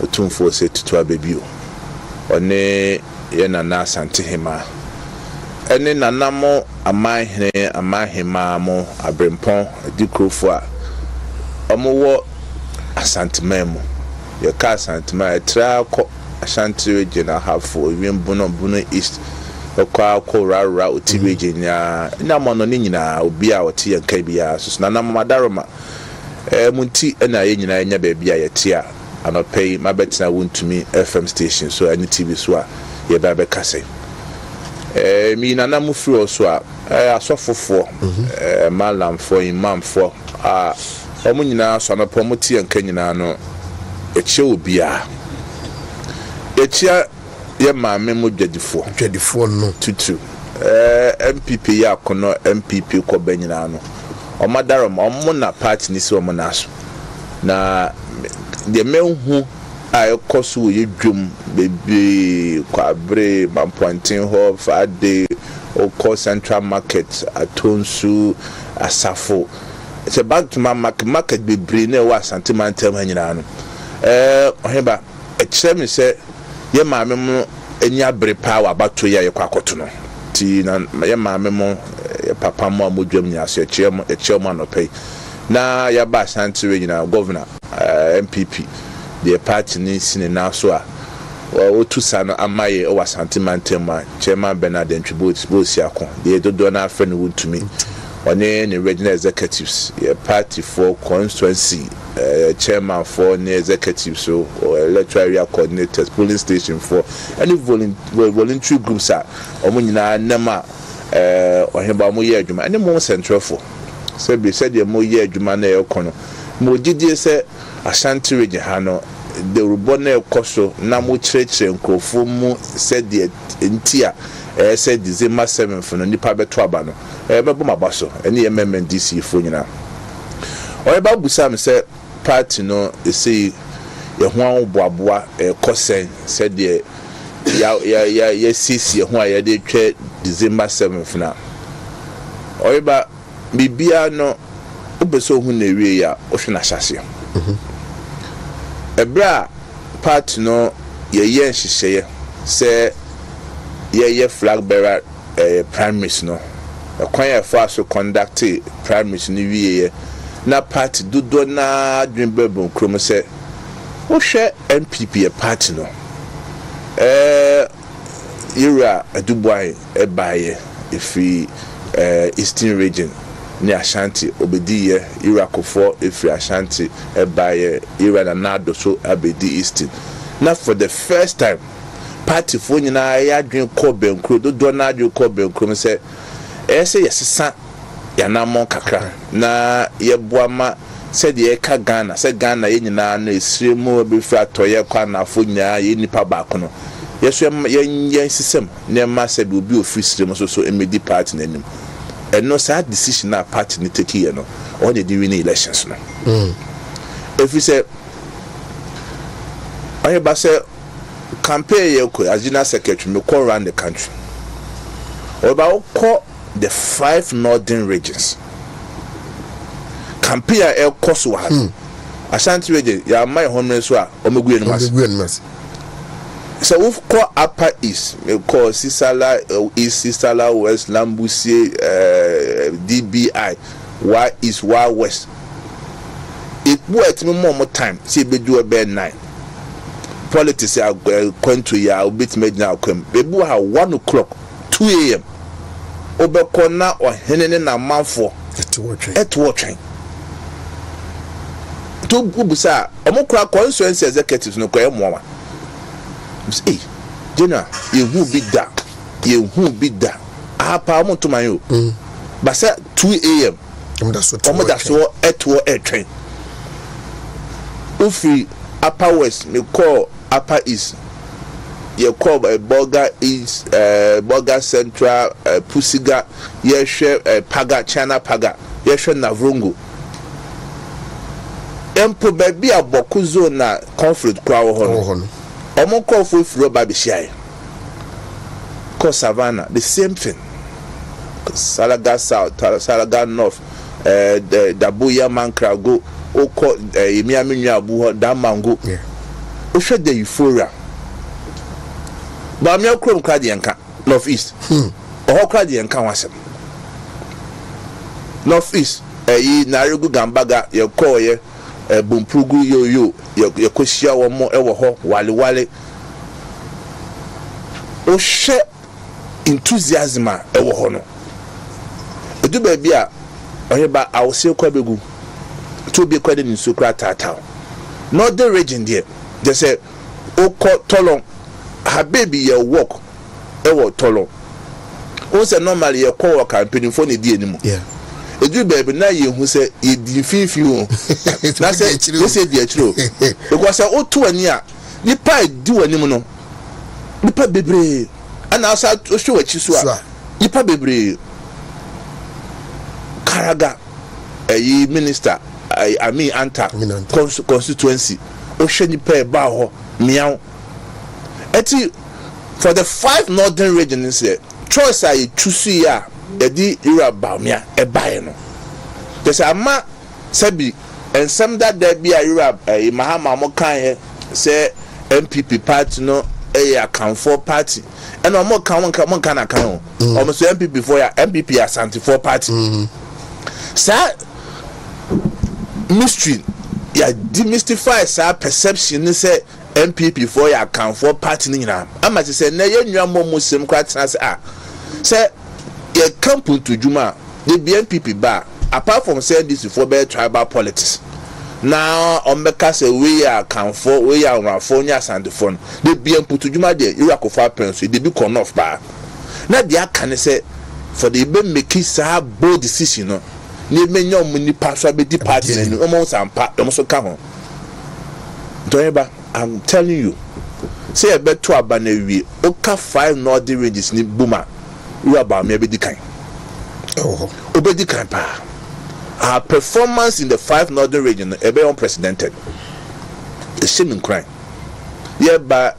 otumfo se tutu abebio one ye nana Asante hema ene nanamo amahema mo abrempon dikrofo a omowo Asante memo ye ka Asante ma tra ko Asante region ahafo wiembuno east okwa rara oti region na mono ni nyina obi a wote yanka bia so nanamo madaroma munti na ye nyina enya ba bia yete a anopay mabetina wontumi FM station so any TV so a ye ba be kase mi nana mu free also a asofofo malamfo imamfo a omo nyina so anopo mo tie nka nyina no eche obi a eche ye maame mo dwadifo no tutu MPP ya kono MPP ko banyina no omadarom omo na party ni se omo naso na de menhu a ekoso ye dwum bebe kwabre mampointin ho fade oko central market atonsu asafo it's about to my market bebre na wa Asante mantem hanyina no oheba e kire me se ye maame mo enya bre power abato ya ye kwakoto no ti na ye maame mo papa mo amodwam nya so e kire mo anopay na ya ba Asante regional governor MPP the party ni sine na so a otusa no amaye o Asante mantema chairman Bernard Ntwibot Bosiakon the dodo na afre no wontumi one ne regional executives the party for constituency chairman for the executives so electoral area coordinators polling station for any voluntary groups are omunyina nama oheba mo ye adwuma any mo central for so be said the mo ye adwuma na e kono mo gidie se Asante region ha no the rubona ekoso na mo kyerɛkyerɛ nkrofo mu said the ntia said December 7th no nipa beto aba no bebo mabaso ene MMDC fo nyina oyeba busam se party no say ye ho aboaboa kosen said the ya sisi ye ho a ye de twa December 7th na oyeba bibia no obeso hu na ewie ya ohwe na hyase ebra party no ye nhyehyeye se ye flag bearer primaries no kwan ya fa so conduct primaries ni wiye na party dodo na dwenbebon krom se wo hwe MPP party no ira aduboy ebaye efi eastern region ni Ashanti obedi ira kofo efi Ashanti ebaye ira na nado so abedi eastern na for the first time party fo nyina ya dwen ko benkro dodo na dwen ko benkro se ese yesesa ya namon kakra na ye boama se de ka Ghana se Ghana ye nyina na esiremu be fi atoye kwa na fo nyina ye nipa ba ko no yeso ye system ne ma se be obi ofisire so emedi party nanim eno sa decision na party ni take here no all the win elections no if we say I ba say campaign ye ko as general secretary me call around the country about call the 5 northern regions campaign e cost wa Asante region ya my home so a omegu enmas so we call upper east we call Sisala east Sisala west Lambusie DBI why is why west it worth me more time see be do about 9 politics are going to ya bit made now come bebu ha 1 o'clock 2 a.m. obekona ohenene na manfo et watching to bubusa omukura constituency executives no kwa emowa Jena yehu bida apa omutumayo basa 2 a.m. omoda so et train ufi upper west me call upper east ye call Boga East Boga Central Pusiga ye share Paga China Paga ye share Navrongo empo baby aboku zone na conflict kwa ho omo call for roba be share call Savannah the same thing Salaga South Salaga North the Dabuya Mankra go oko emiamenyu abu ho da mango Osha the euphoria. But I'm your chrome card yanka, northeast. Or card yanka was northeast. Narigu Gambaga, your call ye, Bumprugu yo, your Koshia or more ever ho, wale. Osha enthusiasm ever hono. Do baby, I will say Quabigu to be quite in Sukra Tata. Not the region there. They say, oh, Tolong, her baby, your walk, Tolong. Also, normally a co worker campaign for the anymore. Yeah. A do baby now you who say, it defeat you. That's it, they say, dear true. Because I ought to a year. You pie do any mono. You pie baby. And I said to show what you saw. You pie baby. Karaga, a minister, I mean, Anta, constituency. Osheni pe baho meow. Eti for the 5 northern regions, choice I choose ya, edi ira baumia e baeno. There's a ma sebi and some that there be a ira Mahama Mokan say MPP party no account for party. And no more can account. Almost MPP for ya MPP Asante for party. Sir mystery. Ya demystify sa perception ni say MPP for ya account for party ni na ama say na ye nwa muslim kwatena say ye campaign to juma the MPP ba apart from saying this for be tribal politics now ombeka say we ya account for we ya for nya Asante for the BM to juma there you akofa pens they be con off ba na dia kan say for the be make sa bold decision no ni menyo muni paswa be di party na omo sampa omo so ka ho doyeba I'm telling you say e beto aba na wi oka 5 northern regions ni buma you about me be di kan obedi kan pa our performance in the 5 northern region e be unprecedented a shame in crime ba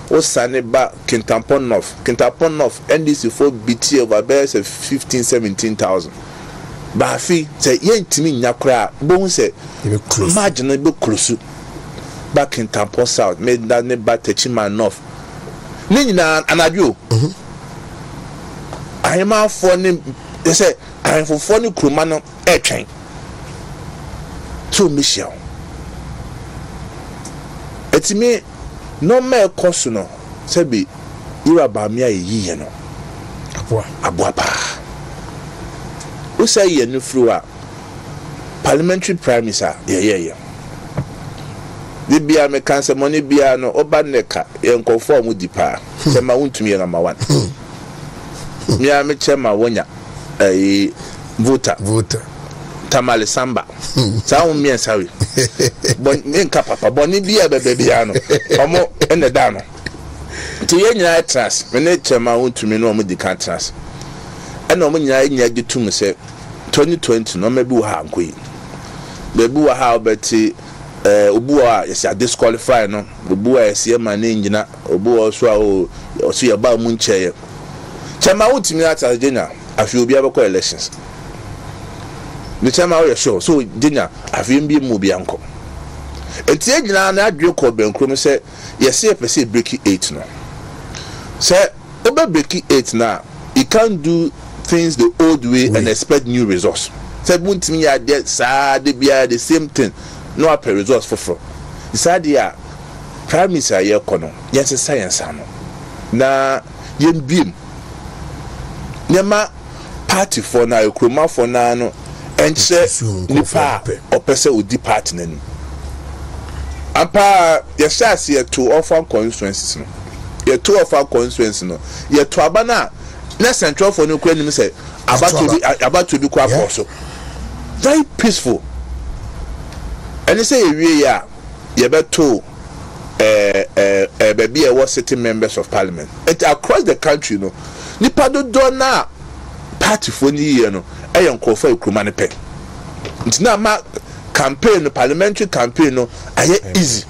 osane ba Kintampon North NDC for BT over there 15-17,000 Bafi say yentimi nyakra bon say imagine be close back in Tampon South made that ne Batechima North ni nyina anadwo ahema for ni they say I for ni kroma no e twen to Michelle etimi no me koso no say be ira ba me ayi no aboa pa who say ye no through parliamentary prime minister yeah the bia me cancer money bia no oba neka ye nkonfo mu dipa say ma wontumi ye number 1 me a me chema wonya voter tamale samba sa wo me sawe bon nka papa boni bia bebe bia no omo ene da no to ye nyina trans me ne chema wontumi no omo di kan trans ena omo nyina nya gitum se 2020 no mebi wo ha nkoi bebi wo ha obeti obu a yes disqualify no obu a yes ma na nyina obu a so a o so ya ba mu ncheye chema wotimi ata jenya afi obi abekọ elections the chema we sure so jenya afi mbi mu bi anko etie nyina na adwe ko benkrom se yes e pese break 8 no say obe break 8 na you can't do things the old way and expect new results. Say buntimi ya de sa de bia the same thing no appear results for sad ya prime minister ye kono yes science ano na yen bim nema party for na ekroma for na no enche nipa opese odi party nanu apa yes ase to offer constituencies no ye to offer constituencies no ye to abana na central for no kwani me say about to be kwa so very peaceful and they say we ya ye beto baby was sitting members of parliament and across the country no nipa do na party for ni ye no e yanko fa ekruma ne pe ntina ma campaign parliamentary campaign no aye easy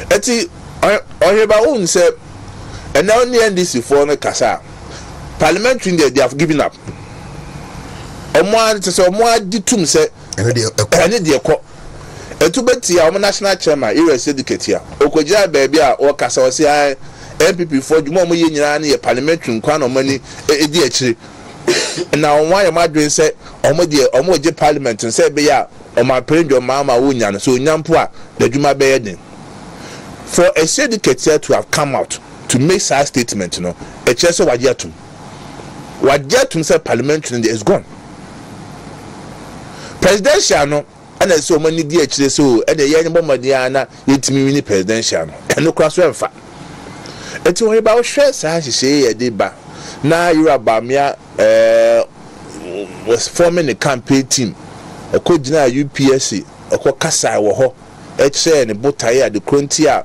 eti oheba won say and now the NDC for no kasa parliamentary they have given up omo an say omo aditum say ene de ekọ etubeti a national chairman RAZ educator okogia baby a o kasa o say MPP for dwuma mo ye nyina na ye parliamentary nkwa na mani edi akire na onwa ye madwen say omo je parliament say be ya o ma prejo mama wo nya no so nyampo a the dwuma be ye den for a educator to have come out to make such statement no e chere say wajetum say parliamentary is gone presidential no ana so mani di akire so e de ye nybo madia na yetimi wini presidential no eno kra so emfa eti won ba wo hwe sa hihye ye de ba na Yorubamia was forming a campaign team akogina UPSC akọ kasa wo ho e kire ne botaye ade kronti a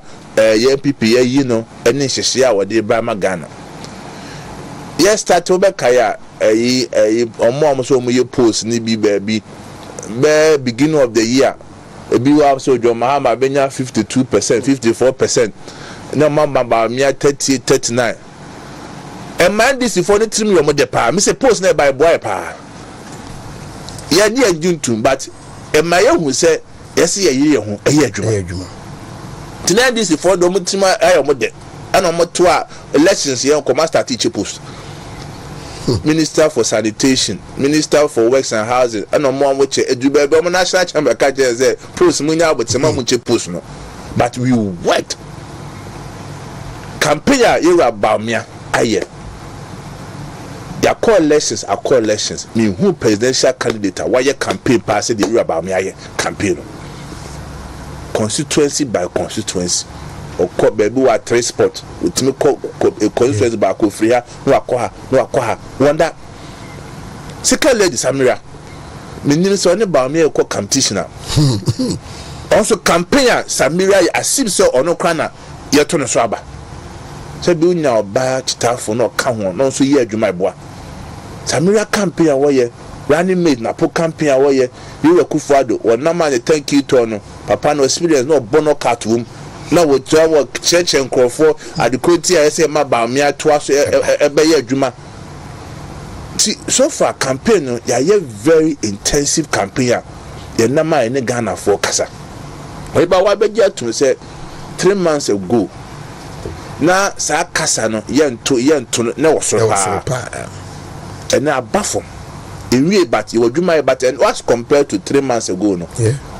ye MPP ye yi no ene hihye a wo de ba magana yes start obekaya omo so mo ye post ni bi be beginning of the year ebi wa so John Mahama benya 52% 54% na mama ba mia 30 39 e man this for the trim yo mo de pa me say post na by boy pa ya ni ajuntum but e ma ye hu say yes ye ye hu e ye adwuma tonight this for do mo trim ayo mo de ana mo to a elections ye ko master teacher post Minister for Sanitation, Minister for Works and Housing, and no more which edube be national chamber ka je say post munya but some much post no but we worked campaign Yorubamia aye their coalitions are coalitions me who presidential candidate why campaign pass the Yorubamia aye campaign constituency by constituency okọ baby wa three spot utimi constituency ba ko free ha no akọ wonder second lady Samira menim so ne ba me ekọ competition also campaign Samira asim so ono kra na yeto no so aba se bi unya oba chitafo no ka ho no so ye adwuma eboa Samira campaign wo ye running mate na po campaign wo ye Yura Kufuado wonama ne thank you to no papa no experience no bono card room na wo twa church enkrofo adekoti a say ma ba me atoa so ebe ye adwuma so far campaign no ya very intensive campaign ya na ma ne Ghana for kasa we ba wa beji atum say 3 months ago na sa kasa no ye nto na wo so pa and na abafom ewie but you adwuma but and what's compared to 3 months ago no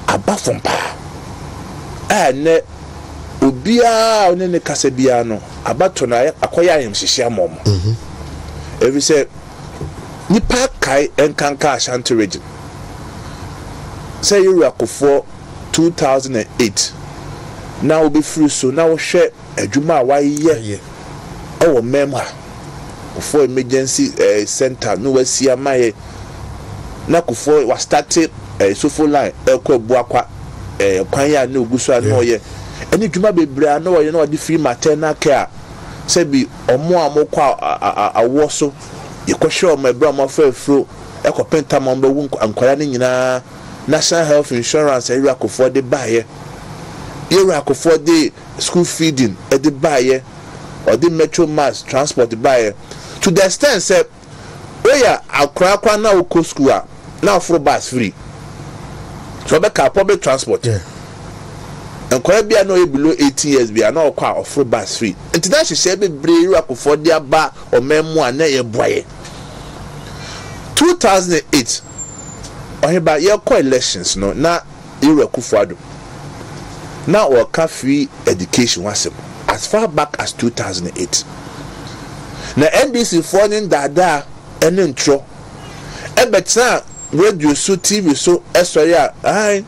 abafom pa na obia one ne kasa bia no abato na akoya ayem hihia mom every say nipa kai enkanka Asante region say you akofo 2008 now obi free so now hwe adwuma waye o memha for emergency center no wasia maye na kofo was started sofo line ekọ buakwa kwan ya na oguso ano ye eni dwuma bebre na wo de free maternal care say bi omo amokwa awo so yekohwe omo ebra mo afro ekopenta mo be wu ankwara ni nyina national health insurance area akofo de baye area akofo de school feeding de baye or the metro mass transport baye to the extent say we are akra na oko school na afro bus free so be car public transport and kwa bia no below 18 years bia na okwa offer bus free international share be bre akofo de aba o memu ana ye boye 2008 oheba ye ko elections no na Kufuado na o ka free education wasem as far back as 2008 na NDC foreign dada ene ntro ebetna radio so TV so esoya ai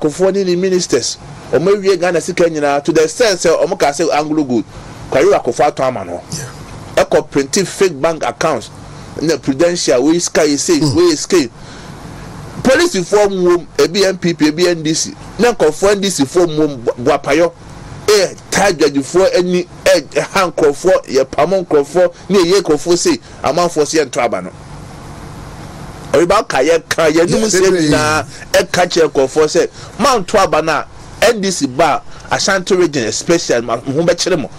Kufuado ni ministers o mawie Ghana sika nyina to the sense o mo ka say Anglo good kwa Kufuado ama no e print fake bank accounts na prudential we sky say we scale police form wom ebi MPP ebi NDC na nkofo NDC form wom boapayo tajaju for any hankofo ye pamon krofo na ye krofo say amanfo say ento aba no oba ka ye num say na e ka che krofo say man to aba na NDC ba Asante region special ho be kire mo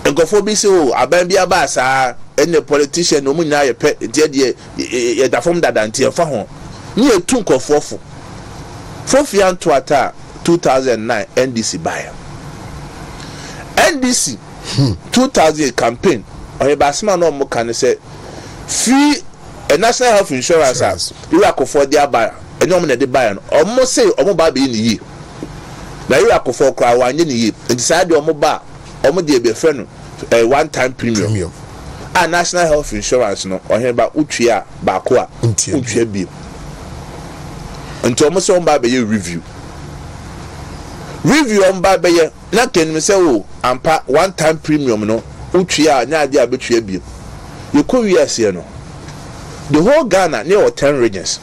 nkofo bi say o aban bia ba sa any politician no munya ye pe de ye da fom dadantie fa ho ni etu nkofofo Fofian Tuata 2009 NDC buyer. NDC 2000 campaign. Or a basman no more can say free a national health insurance as you are for their buyer. And no man the buyer. Almost say Omo baby in the year. Now you are for cry 1 year and decide your mobile. Omo de friend a one-time premium. And national health insurance no or here about Uchia Bakwa Uchia bill. Until almost on by review on by not can me say oh ampa one-time premium no Uchia nya dia betwe bill. You could yes here no. The whole Ghana near 10 regions.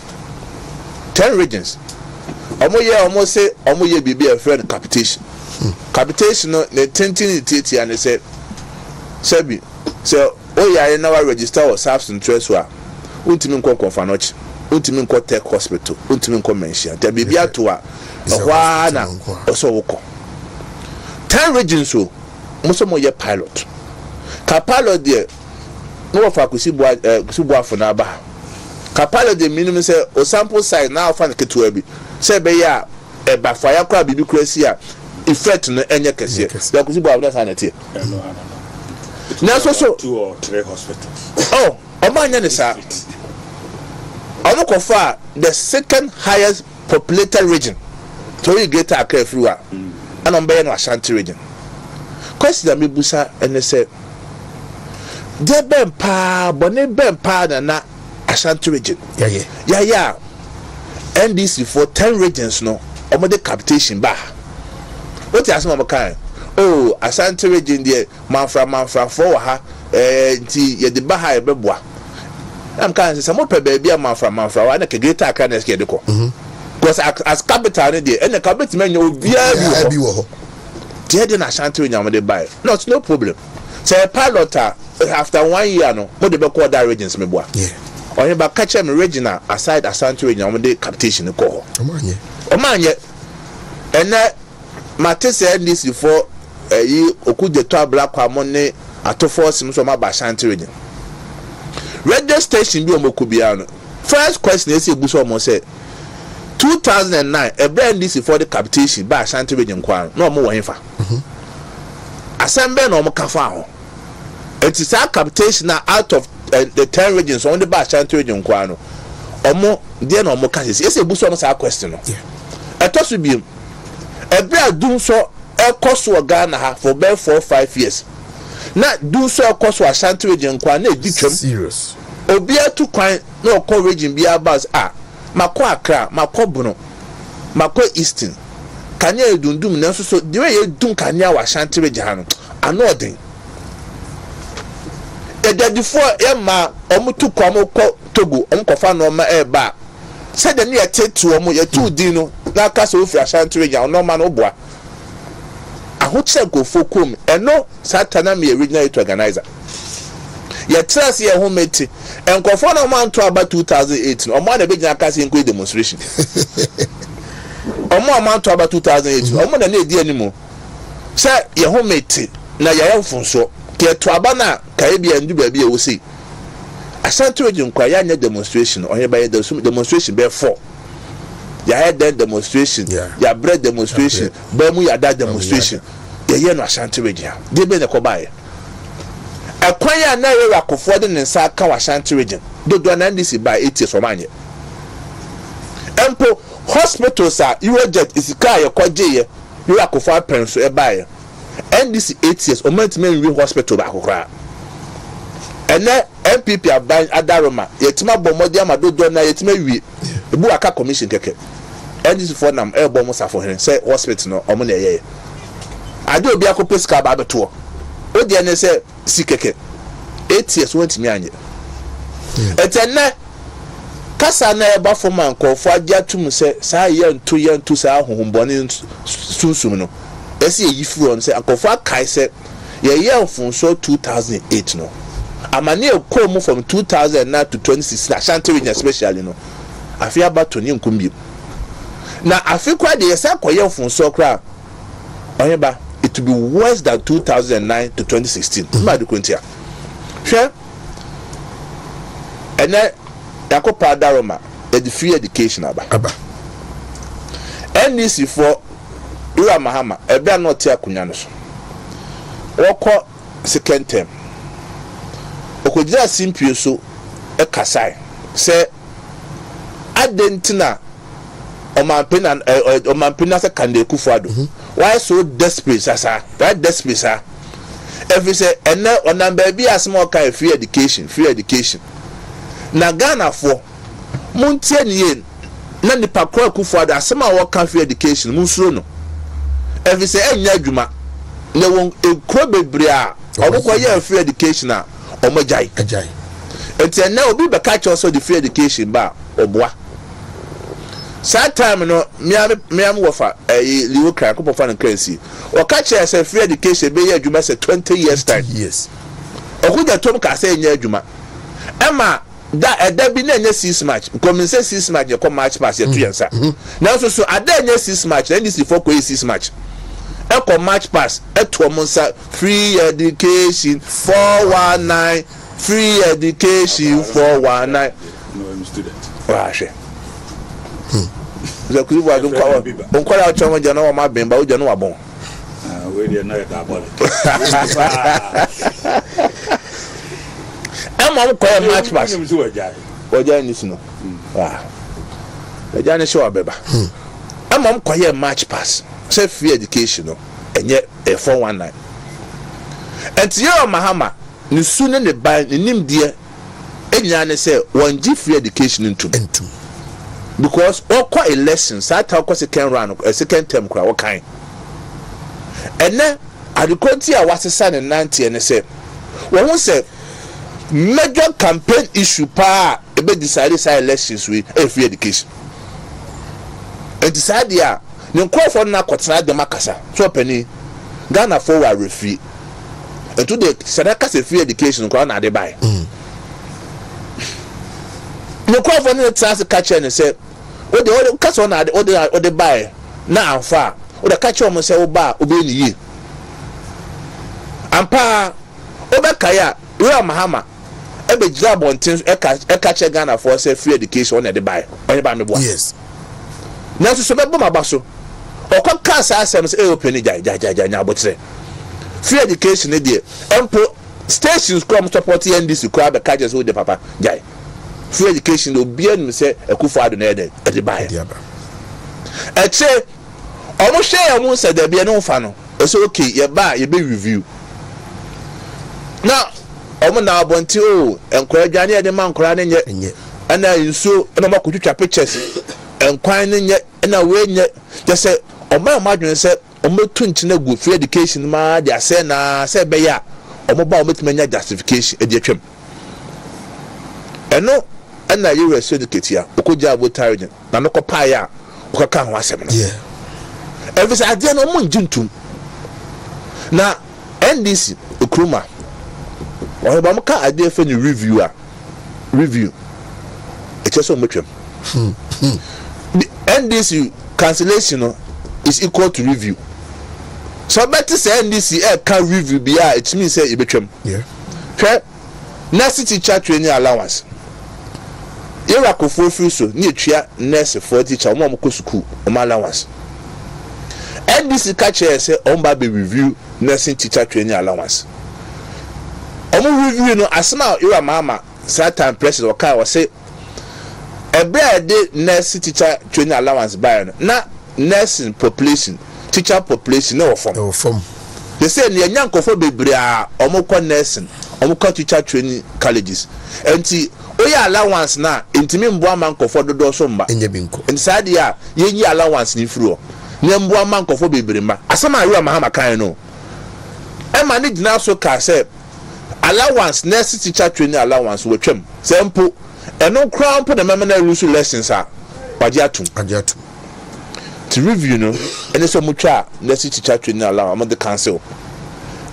10 regions. Almost say omo ye be a friend capitation. Capitation no the tenting it and they said Sebi so oh yeah now register or substance trust wa untimi nko konfanoch untimi nko tech hospital untimi nko mention there be to a na also woko 10 regions so most mo ye pilot ka pilot there no of Kudi Boafo na ba ka pilot the minimum say o sample size now fa ketewa bi say be ya e ba fa ya kwa bibi kurasi a effect no enye kese ya Kudi Boafo na sanete now so 2 or 3 hospitals. Oh, Omanya Nisa. Omokofa, the second highest populated region. So you get a care through and on Bayan Asante region. Question me busa and they say de ben pa bone ben pa na Asante region. Yeah. NDC for 10 regions no. Omo de capitation ba. What you ask me kind? Oh, Asante region there, manfra for ha, nti ye de ba ha ebeboa. I'm kind say some baby manfra, I na ke greater can escape the ko. Because as capital there, and the capital man you be wo. There dey na Asante region dey buy. No problem. Say pilot after 1 year no, mo dey be call that regions me boa. Yeah. Onye ba catch me regional aside Asante region dey capitation ko ho. Omanye. Ene matese NDC for yi okude to abla kwa money atofo sim so ma ba Asante region radio station bi omokubia no first question is ebuso omo say 2009 a brand NDC for the capitation ba Asante region kwa no omo wo hefa asembe no omo kafa ho it is a capitation out of the 10 regions on the ba Asante region kwa no omo there no omo kase ese ebuso omo sa question no etoso bi e brand dum so cost wa Ghana ha for about 4-5 years. Na do so cost wa Asante region kwa na edi twem. Serious. Obia to kwan na okọ region bia bus makọ Accra, makọ Bono, makọ Eastern. Kanya edundum na so the way edun kanya wa Asante region ha no. Ano odin. Edadifo ma omutu kwa mokọ Togo, omkofa no ma ba. Said the near tetu omo ye tu din no na kasa ofi Asante region no ma no boa. Who check go for come and no Satana me original to organizer. Ye trust ye home mate and go for no man to about 2008 no man e be jina kasi nko demonstration. Omo man to about 2008 omo na e di animo. Say ye home mate na ye yemfunso ke to aba na ka e bia ndu ba bia wo sei. Asante region kwa ya nya demonstration o he ba ye demonstration be 4. Ya had that demonstration, ya bread demonstration, Bemu ya that demonstration. Ya no Asante region. They be the kobaye. A kwanya na ye rakofo de nsa ka wa Asante region. Do na NDC by 8 years omanye. Empo hospitals are you jet isika ye kwaje ye. You rakofo penso e baye. NDC 8 years omant men we hospital ba kokra. Ene MPP aban adaroma yetima bomodi amado na yetima wi. Ebu aka commission keke. NDC for nam e bom sa for hen say hospital no omo na ye. Ade obi akopɛ sika ba beto. O de ne say sikeke. 8 years won't me anye. Etenne kasa na e ba for man ko fo agya tum say sa ye nto sa ahohombone susum no. Ese yi furu on say akofo akai say ye mfunso 2008 no. Amane ekomu from 2009 to 2016 Asante region especially no. Afia bato ni nkumbi. Na afikwa de yesa koye mfunso kra. Oyeba it will be worse than 2009 to 2016. Ma de kwentia. Hwe ene yakopa daroma the free education aba. NDC for RAZ Mahama ebe not tia kunya no so wokọ second term okojira simpio so e kasai se adentina omampena se kande kufuado why so desperate sasa that desperate sir if you say ene onam baby asmo kind free education na Ghana for muntie nie na nipa kwa kufuado asema wo kan free education munsuro no if you say enya adwuma na won ekro bebre a obukwa ye free education a omajai enti ene obi be catch also the free education ba oboa that time no miam wofa liwo kra ko pofa no currency o catch say free education be ye adwuma say 20 years time yes okuja tom ka say enya adwuma ema da bi na enya 6 match because say 6 match ye come match pass ye to yensa na so ada enya 6 match na this for 6 match e come match pass e to monsa free education 419 free education 419 no student wa she za Kudi Boafo onkwara choma jana wa mabemba o jana wa bon we dey na ka ball am ko match pass o ja ni sino ja ni show abeba am ko match pass say free education no enye 419 enti RAZ Mahama ni sunu ne ba nimdie enya ne say won gi free education ntum because okwa elections that okwa second term kra wokan ene adekonti a wasesa ne 90 ne say won say major campaign issue pa ebe decide say elections we free education and decide ya ne nkofo na kwotena demakasa so pani Ghana for wa refi and to the sadaka say free education kwa na de buy no kwafo ne tsase catch and say o de kasa on o de buy na anfa o de catch o say o ba o be ni yi ampa o be kaya RAZ Mahama e be jira bontin e catch Ghana for say free education on de buy onye ba me bo yes na so be bo mabaso o kwa kasa asem say e open ja nya abotre free education e de empo stations come support NDC kwa be catch so de papa jai free education no bia nim say ekufuado na ede buy e che omo share omo say da bia no fa no e say okay ye ba ye be review na omo na abonti o enkora dwane e de man kora ne nye ana inso na makotwitwa pictures enkwan ne nye na we nye je say omo amadwen say omo tunti na go free education ma dia say na say be ya omo ba omo tumanya justification e de atwam eno ana you were so educated okoja abotarigen na no kopa ya okaka ho asem no yeah every say ade no mo njintum na NDC okruma o ba mo ka ade fe ni review e cheso mo twem the NDC cancellation is equal to review so better say NDC can review bia it means say e betwem yeah next teacher training allowance Ira ko for free so ni etua nurse for teacher omo ko school omo allowance NDC catch say omba be review nursing teacher training allowance omo review no asma RAZ Mahama certain president oka o say ebra de nurse teacher training allowance buy na nursing population teacher population no form they say ni enyankofo bebre a omo ko nursing omo ko teacher training colleges enti oya allowance na intimi mboa mankofo dodo so mba enye binko inside ya yenyi allowance ni free ne mboa mankofo bebre mba asama RAZ Mahama kan no e ma ni gina so ka say allowance nurse teacher training allowance we twem sempo eno crown po the memena rules lessons a wajiatum to review no ene so mutwa nurse teacher training allowance am the council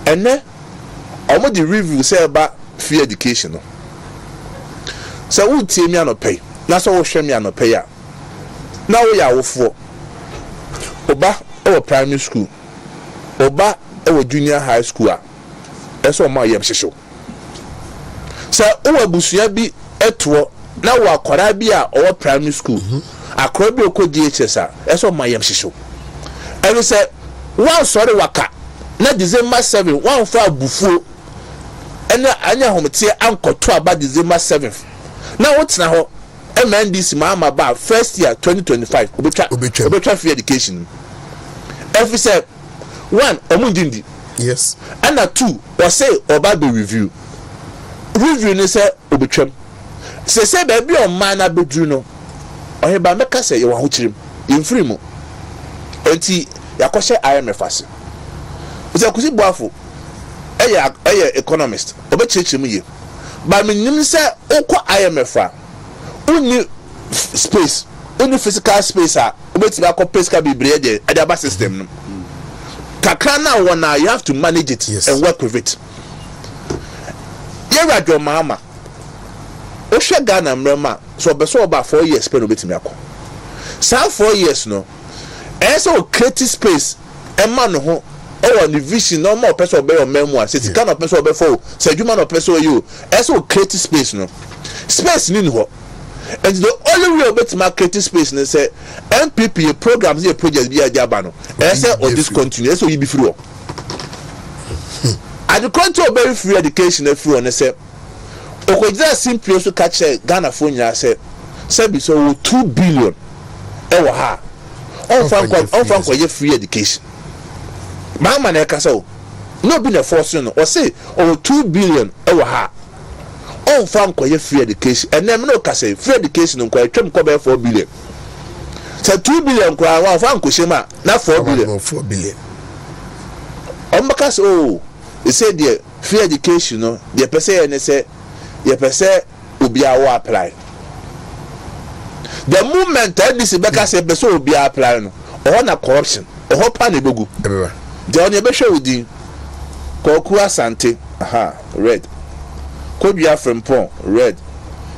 ene omo the review say ba free education no so wo tie mi anopay na so wo hwe mi anopay ya na wo ya wofo oba o primary school oba o junior high school a eso ma yem hwehwe so wo abusua bi eto na wo akwara bi a o primary school akrobi oko GHS eso mayem hihyo every say one sorry waka na December 7 one for bufuo anya homete ankoto aba December 7th na wotena ho MNDC Mahama ba first year 2025 obetwa free education every say one omundindi yes and two or say oba be review ni say obetwam say baby on man na bedru no oheba meka say ye wa ho kirim imfiri mu enti yakɔhye IMF ase uze Kudi Boafo eye economist obekyekyere mu ye ba menim say okɔ IMF a uni space uni physical space a obetimi akɔ pesca bibre de aba system no kakra na wona you have to manage it and work with it ye Radio Mahama o hwe Ghana mrema so obeso oba 4 years pe no betimi akɔ sa 4 years no so create space e ma no ho o the vision no more person obe your memoir say kind of person obe for say adwuma no person you so create space no space ni ho and the only way about to create space na say MPP programs here project be ajaba no say or discontinue so you be free and the control very free education free on say okoja simply so catch Ghana phone ya say be so 2 billion e wa ha on fan kwa free education Mahama na ka so no be the force no or say 2 billion e wa ha on fan kwa free education and then no ka say free education kwa twem kwa be 4 billion say 2 billion kwa wa fan ko shema na 4 billion on maka so they say the free education no the person say ye person obi a apply the moment that this beka say person obi apply no or na corruption or pa na bogu the on ye be show di koku Asante red Kudi Boafo red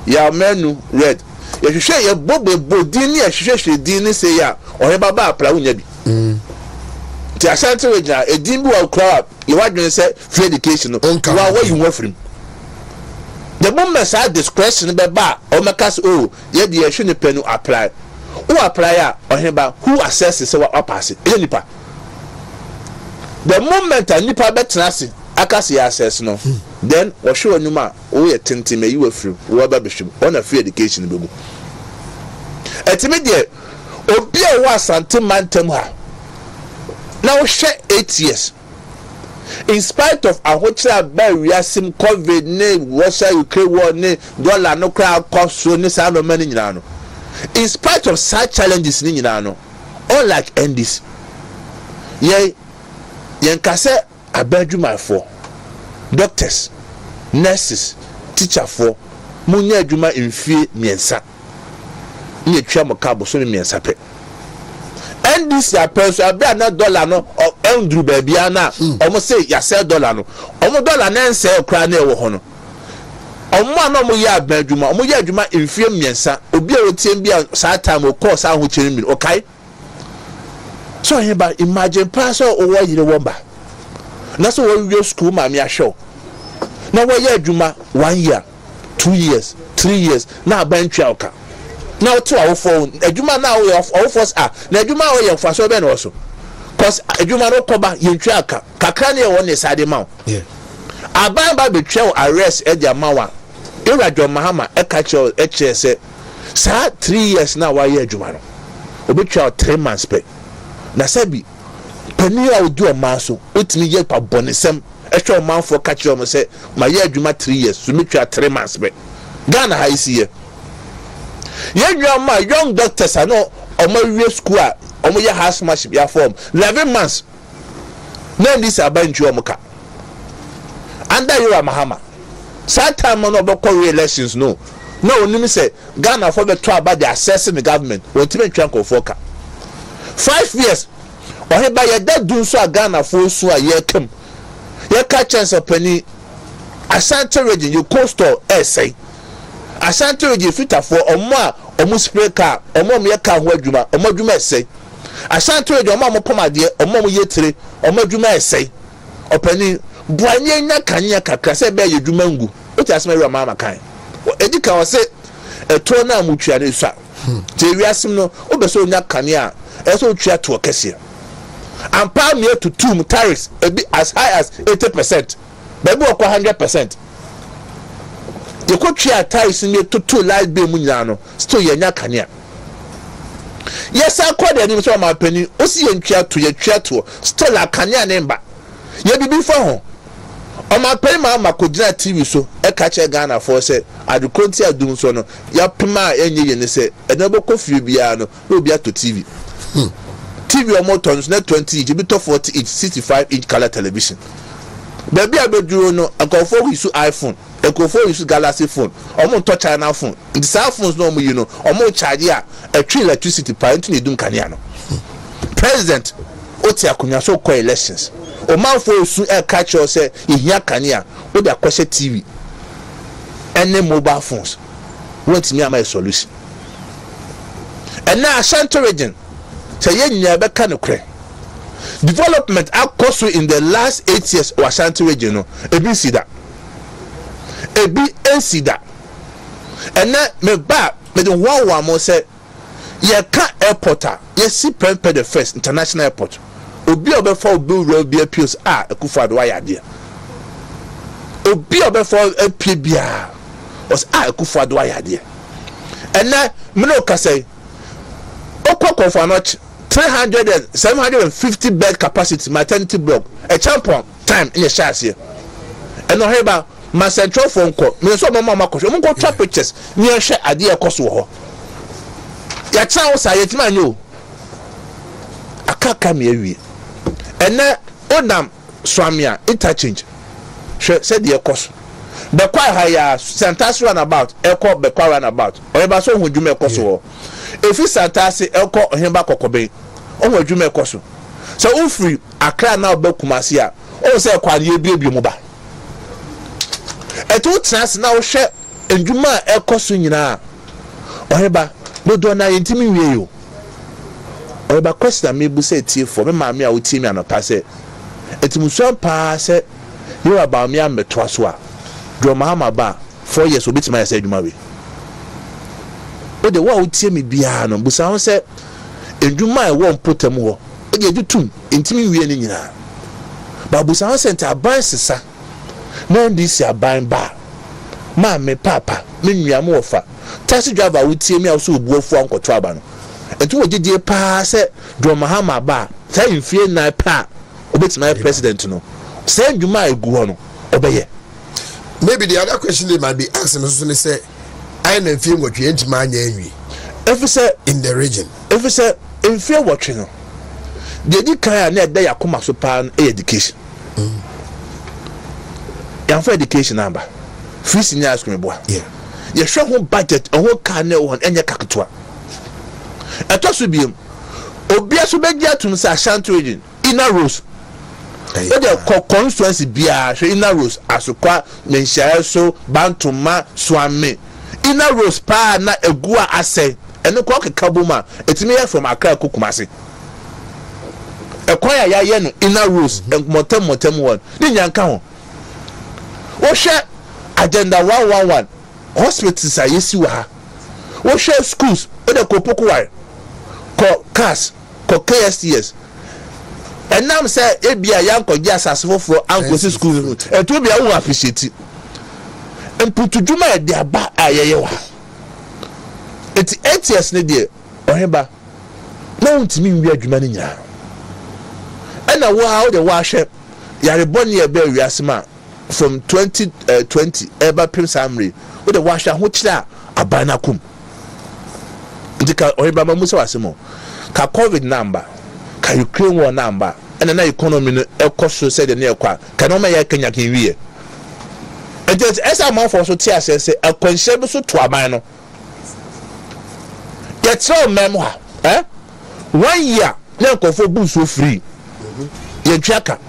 ya menu red ye hwehwe ye bobo din ni ye hwehwe din ni say ya o baba apply unya bi ti Asante region edin bi wa crowd ye wadwen say free education no wa you wafrim the moment say discretion be ba o makas ye de ye hwe ne penu apply who apply who assesses say what pass it nipa the moment a nipa betra se akase access no then wo hwe onuma wo ye tenten me you afrim wo ba behwem on a free education begu etime de obi a wo Asante mantam ha na wo hwe 8 years in spite of ahochira ba wiasim covid ne Russia Ukraine war ne dollar no kra cost ne sa no mani nyina no in spite of such challenges ni nyina no all like endis yen kase abadwuma for doctors nurses teacher for munya adwuma mfie miensa ni etwa mokabo so ni miensa pe endis ya person abia na dollar no endru ba bia na omo say ya sell dollar no omo dollar na nse kra na ewo ho no omo ana omo ya abadwuma omo ya adwuma mfie miensa obi a otiem bia sa time o course aho kyere mi okay so heba imagine pass o wo yire womba na so wo wi school ma me ahwe na wo ya adwuma 1 year 2 years 3 years na abantwa oka na o to awo phone adwuma na o force na adwuma o ye faso be na o so cause adwuma no koba yentwa aka kakra na ye won sade ma aban ba betwa arrest e dia mawa Radio Mahama e ka che se sa 3 years na wa ye adwuma no obetwa 3 months pe na sabi pani a odu o maso otimi ye pa bonesem e hwe o manfo ka che o mo se ma ye adwuma 3 years so metwa 3 months pe Ghana ha isi ye young doctors are no omo school omo ye housemanship ya form 11 months na this abanju omoka under you Mahama sad time no obekọ elections no onim say Ghana for be to about the assessing the government won't twan ko ka 5 years oheba ye da dun so Ghana for so a ye kam ye ka chance opani Asante region you coastal essay Asante region fita for omo spray car omo me ka ho adwuma omo adwuma essay Asante region omo pomade omo ye tire omo adwuma essay opani buanye nya kanya kakra se be ye adwuma ngu o ti asema wi Mahama kan edika o se eto na amutwa ne so te wiasem no obeso onya kanea eso twa to kese ampa me to two tariffs as high as 80%. Baby okwa 100%. You could try tariffs me to two light be mu nyina no still yenya kanea. Yes, I call the name so my penny o si yentwa to still a kanea number. Ye bibi for ho. O ma penny ma makogina TV so e ka che Ghana for say adukonti adum so no ya pema enye ye ne say enabo kofie bia no obi ato TV. TV or more tons net 20 inch, bit 40 inch, 65 inch color television. Baby abeduro no akofo use iPhone, akofo use Galaxy phone, omo touch China phone. The cell phones no you know, omo charge a tree electricity pa into ne dum kanea no. President oti akunya so call elections. O man for use e catch you say e hia kanea, o dey akwese TV. Any mobile phones. Want me my solution. And now Asante region say ye nyaba ka no kre. Development akoso in the last 8 years or Asante region no ebi sida. Ebi ensida. And now me ba me the one more say ye ka airport ye si prepare the first international airport. Obi obefo obi obi appeals Akufo-Addo ayade. Obi obefo apie bia was Akufo-Addo ayade. And now me no ka say okoko for not 750 bed capacity maternity block a champion time in a chance here. And no heba my central phone call me so mama ko mo go trap pictures near share ade koso ho. Ya chawo sa yetima nyo akaka me awie. And na odam swamia interchange said the koso the kwa haya Santas runabout eko be kwa runabout oyeba so hu dwuma koso ho. Efi Santase eko ohemba kokobe onwa dwuma ekoso so ufri Accra na obakumase a o se kwa ne ebiebie mu ba eto trans na wo hwe ndwuma ekoso nyina oheba dodo na yentimi wie yo oheba question me bu se tie for me maame a wo tie me anopa se etimuso pa se you about me am meto aso a do Mahama ba 4 years obitima ya se dwuma we o de wa utie me bia no busa ho se edwuma e won potem ho e de dutum intimi wie ni nyina ba busa ho se aban sesa na ndisi aban ba ma me papa me nnuam ofa taxi driver utie me aso obuofu ankoto aba no enti wo gidie pa se do Mahama ba ta infie na pa obetima president no se edwuma egu ho no obeye. Maybe the other question they might be asking also say I don't feel what you enter my name. If you say in the region, if you say in fear watching, the education net they are come so pan education. Young for education number. Free senior school boy. Yeah. You show home budget a whole carnel on any cactua. A toss will be Obia so beg ya to Asante region inner rose. The constituency bia inner rose asukwa menshia so bantuma swame inner rose pa na egua ase eno kwa kekabuma etimi ya from Accra Kumasi ekwa ya ye no inner rose motem one ni nyanka ho wo hwe agenda 111 hospitals are yesi wa ha wo hwe schools o de kopoko wa ko cars ko KSTS and now say ebia yanko gi asase foforo ankosi school eto bia wo appreciate emputu dwuma e de aba ayeye wa eti 8 years ne de oheba na untimi nwi adwuma ne nyina ena wo ha wo de wa hwe yare boni e be wiasema from 2020 eba prim samri wo de wa hwe ho kira abana kum ndika oheba ma musa wasemo ka covid number ka Ukraine war number and na economy no ekoso said the near kwa kanoma ya Kenya kinwie and just as a man for so tia say akwanhye so to aban no yet so memoir 1 year na nkofo bu so free ye twaka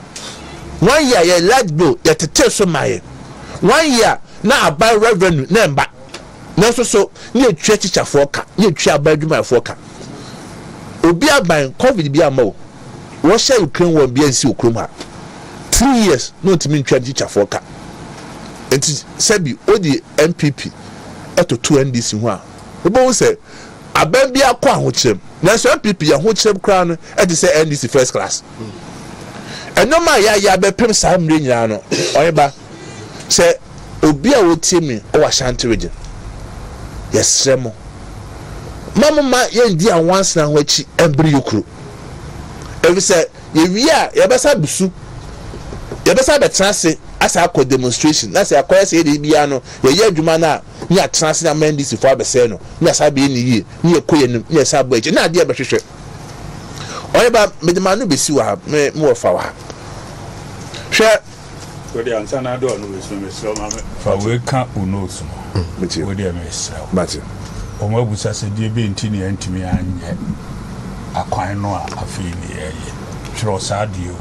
1 year ye large bill ye tete so maye 1 year na aban revenue na mba na so ne twa teacher for ka ne twa aban dwuma for ka obi aban covid bi ama wo share Ukraine won bi ansi okrom ha 3 years no timi ntwa teacher for ka enti sabi odi MPP eto 2 NDC ho a obo say aban bi akɔ ahokyerem na so MPP ahokyerem kra no e dey say NDC first class enoma ya bepem saa mre nyina no oyeba say obi a wotie mi o wa Asante region yesremo mama yendi an once na ho achi embri yokuro ebi say ye wi a ye besa busu ye besa betrase asa akɔ demonstration na say akɔ say dey bia no ye adwuma na ni atrase na NDC fo abese no ni asa be ni yie ni ekoye nim ni asa bo eje na ade abehwehwe oyeba medemanu besi wa me wo fa wa hwe we answer na do no we so mama fa we ka unos no we dey mesra mate o ma busa se die be ntini antimi anye akwan no a afi ni ye tro sadio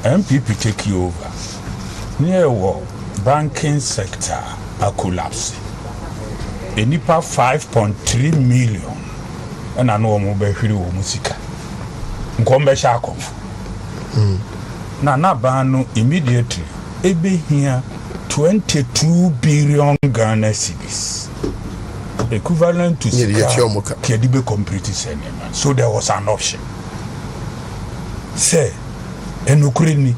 MPP take you over near war banking sector a collapse enipa 5.3 million and I know mo be hwiri wo musika nkombe sha akonfo na ban no immediately ebe here 22 billion Ghana cedis equivalent to Kudi complete cinema. So there was an option say enukureni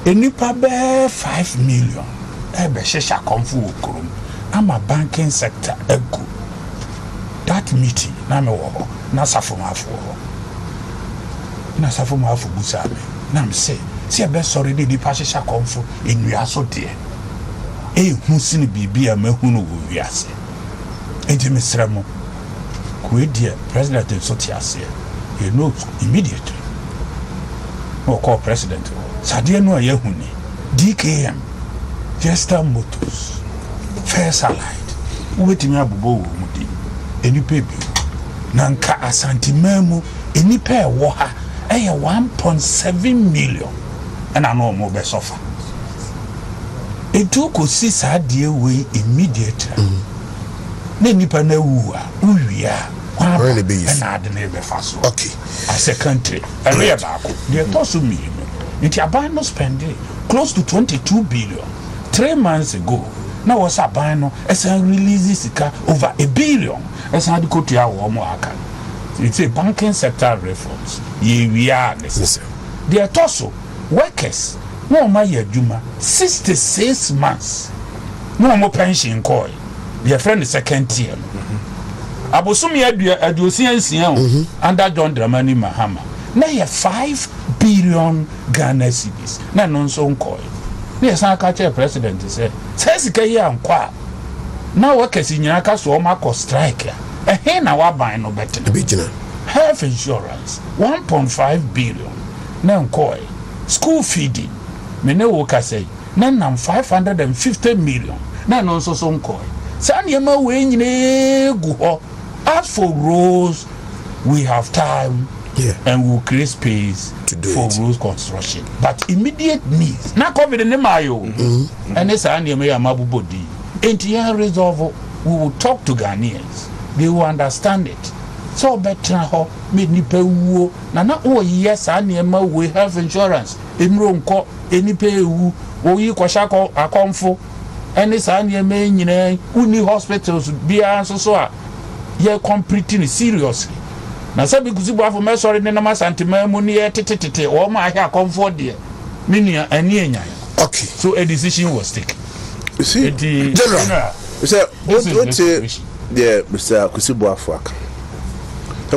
enipa be 5 million ebe shesha konfu okrom ama banking sector ego that meeting na me wo na safomafo busame na me say see ebe sorry di pa shesha konfu enua so de hu sini bibia mahu no wo wiase enti mesremo ko die president so tiase you know immediately no call president sadie no ayehu ni DKM Jester Motors First Allied ubetimi abubo wo mudi enipa bi nanka Asante mamu enipa ewo ha eye 1.7 million and no mo be suffer etu ko si sadie we immediately na nipa na wu a uwia really be and ade na be faso okay as a country and we back the tosu mi it aban no spend close to 22 billion 3 months ago na was aban no as release sika over $1 billion as had go to our mo aka it's a banking sector reforms ye we are the tosu workers no ma yaduma 66 months no more pension coin their friend the second tier abosumi aduosia under John Dramani Mahama na ye 5 billion Ghana cedis na no so nkoi na ye san ka che president say sika yi ankwa na workers nyina ka so ma ko strike he na wa ban no betina health insurance 1.5 billion na nkoi school feeding me ne wo ka say na nam 550 million na no so nkoi san ye ma we nyine gu ho. As for roads, we have time and we'll create space for road construction. But immediate needs, not COVID in the Mayo, and it's an Yamabudi. NTN resolve, we will talk to Ghanaians, they will understand it. So better how made Nipewu, Nana, oh yes, Anyama, we have insurance. Imron ko any pay who you kwashako a comfort, and it's Anyama, uni hospitals, be answer so. Ye completing seriously. Na sabi Kudi Boafo me sorry ne na Asante mamu ni tete o ma ahia comfort there. Mini ani enya. Okay. So a decision was taken. You see, General. You say what the Mr. Kudi Boafo aka.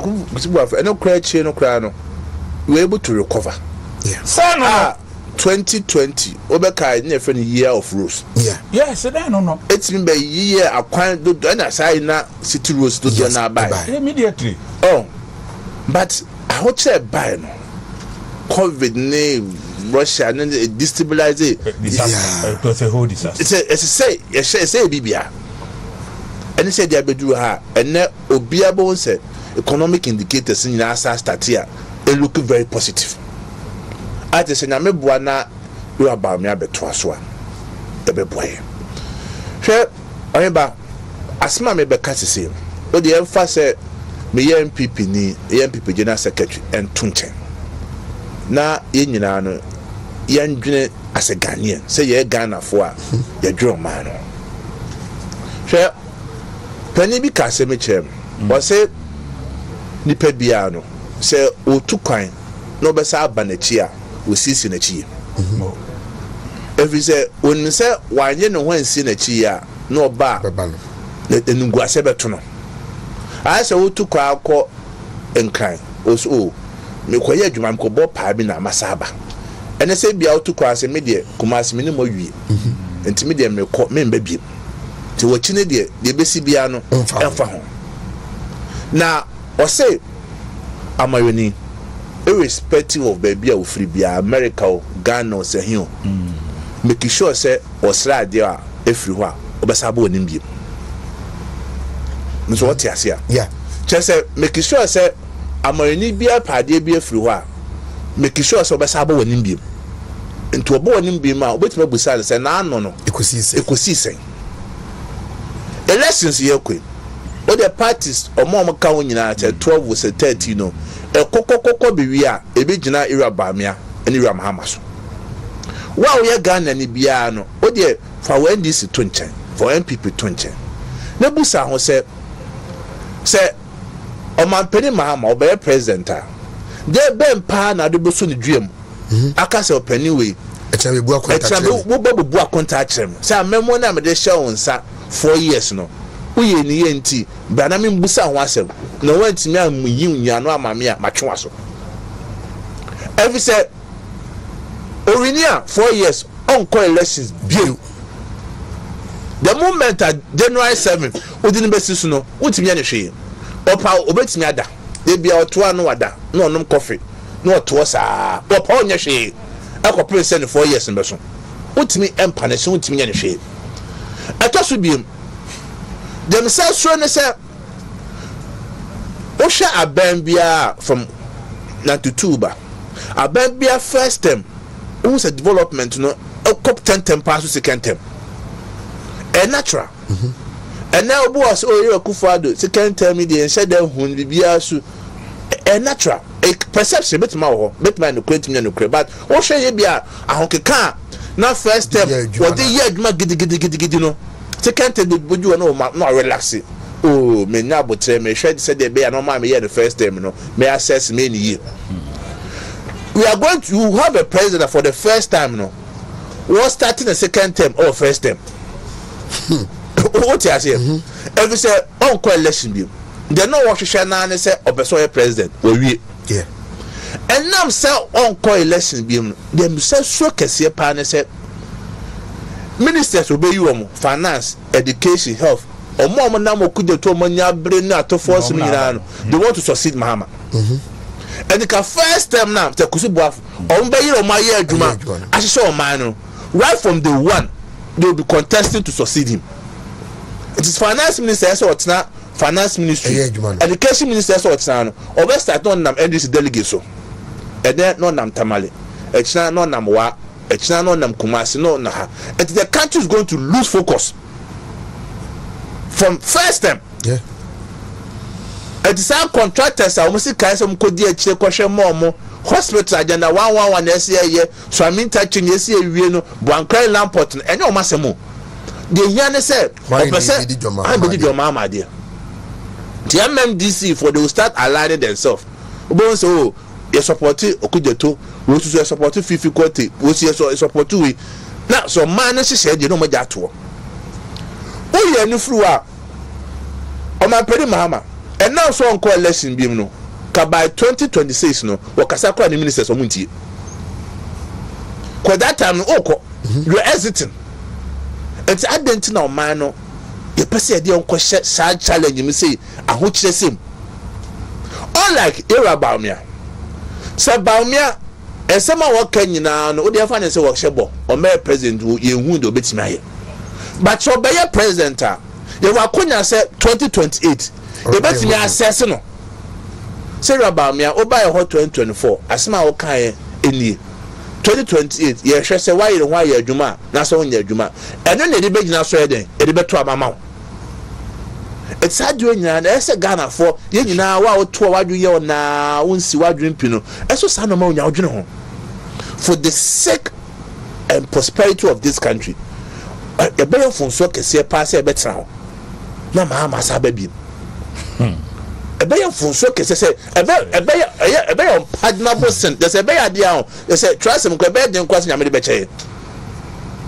Kudi Boafo eno kra chi no kra no. We were able to recover. Yeah. Sana 2020 obeka na friend year of rose. Yeah. Yes, that no. It's been by year akwan do na say na city rose do na buy. Immediately. Oh. But I hope say buy no. COVID name Russia and destabilize it. It was a whole disaster. It's a say bibia. And say they bedu ha and na obiabo say economic indicators in asa start here they look very positive. I just say na me boa na you about me abeto aso a ebe boye hwe oyeba asma me be ka sese o de emfa say me MPP ni MPP general secretary and tunchen na ye nyina no ye ndwene as a Ghanaian say ye Ghana fo a ye drum man no hwe Penny bi ka se me chem. O se nipa bia no se otu kwan no be sa aba na chi a o sisi na chi. Every say when say wanye no ho nsi na chi a no ba na enungu ase beto no. I say otu kwa akọ nkran o me koye adwuma me ko bo pa bi na masaba. Ene se bia otu kwa ase me de kumase me ne mo wie. Enti me de me ko me mba bi. Ti wo chi ne de besi bia no enfa ho. Na o say amayoni irrespective of baby a free bia America o Ghana o sehio. Make sure say osra de a efri ho a obesaba onim bi. Nso what ya say? Yeah. Just say make sure say amayoni bia pade bia efri ho a make sure say obesaba onim bi. Into obo onim bi ma obetima busa say na ano no ekosi sen. Elections here kwe. All the parties omo ka wonyina 12 was 13 no. Kokokoko biwi a ebe gina ira bamia eni ram hamaso. Wa we Ghana ni bia no. O de for NDC to nchen, for MPP to nchen. Na busa ho say Omampeni Mahama obe president a. De ben pa na de boso ni duam. Aka se opani we. Echabe bu akonta. Echabe bu akonta akyerem. Say memo na me de hye won sa 4 years no. Uye ni yenti bana me mbusa ho asem na wantimi amuyi nyano amame a matwewa so every say orinia 4 years on call elections bio the moment at January 7 odini besisu no utimi ya ne hwe opa obetimi ada de bia otoa no wada no onom coffee no oto sa opa onye hwe akopre se ne 4 years mbeso utimi empa ne se utimi ya ne hwe ataso biem dem say so ne say Osha Abambia from 92 ba Abambia first term who's a development no a cop 10 pass second term a natural and now boss you Akufo-Addo second term the said them hun bibia so a natural a perception bit ma ho bit ma no kwetimi no kre but Osha ye bia ahonkeka na first term what the year adwuma gidi no second term boju no relax. Oh, me na botre me hwed said the be no ma me the first time no me assess me ni year. We are going to have a president for the first time no. What starting the second term or first term? What you say? Every say on call election bi. They no what share na ne say obeso president we yeah. And now say on call election bi dem say so kese pa ne say ministers obey you finance, education, health. Omo na mo kuje to manya bre na to force me nyina no they want to succeed Mahama and the first time now te Kudi Boafo on be yiro ma ye adwuma ahye o man no right from the one they will be contesting to succeed him. It is finance minister so otna finance ministry education minister so otna no obe start on nam NDC delegate so and then no nam tamale echina no nam wa echina no nam kumasi no na ha and the country is going to lose focus from first time. Yeah. It is our contractors are almost kind of Kudi question more hospital agenda 111 year so I mean touching yes year we no Buankrai Lamport and no masemo. The Yana said I believe your mama dear. The MMDC for they will start aligning themselves. So you support Okujeto, we should support Fifi Kote, we should support we now so man said you know my that to. Oh yeah, no fluwa. Omampeni Mahama. And now so on call election bi no. Ka by 2026 no, wakasa kwa ni ministers omunti. Kwa that time no oko, you are exiting. It's identity now man no. You pese dey on question sad challenge me say ahochire sem. Unlike era Baumia. Say Baumia esema waka nyina no, o dey fa ne say wo hyebo. O me president ye hu de obetimi aye. But your be president you were konya say 2028 you bet me assess no say about me o buy hot 2024 asema o kan eni 2028 ye hwe say why ye adwuma na so nya adwuma eno na de be gina so eden e de beto amama it's hard you nya na say Ghana for ye nyina wa o to wadwu ye na wonsi wadwu mpi no eso sa no ma onya odwene ho for the sake and prosperity of this country. A better phone so can see a pass a better. na Mahama sabe bi ebeye funso kese se ebeye on pardonable sin there say ebeye ade ahụ there say trust him ko ebeye den kwase nyame de beche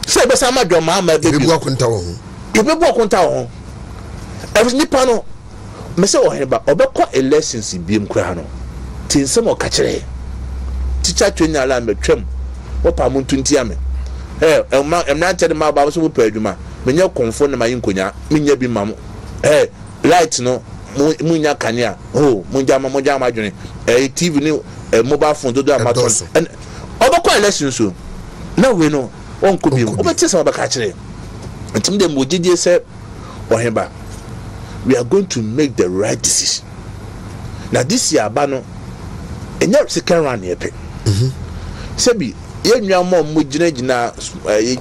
se ebe sa ma dwo Mahama be bi ebu akunta wo ho ebebu akunta wo ho e nipa no me se wo heba obekọ elections biem kura no tinsem o ka kire teacher twenya ala metwam wo pa mo ntunti ame emna tede ma ba so wo pa adwuma menye konfo na mayin konya menya bi mam light no munya kania munja ma dwene TV ni mobile phone do amaton and obekọ elections so na we no on ko bi obeti se obeka kire ntim de mojije se wo heba we are going to make the right decision. Now this year abano enya second round yepe sebi yenwa mo mugina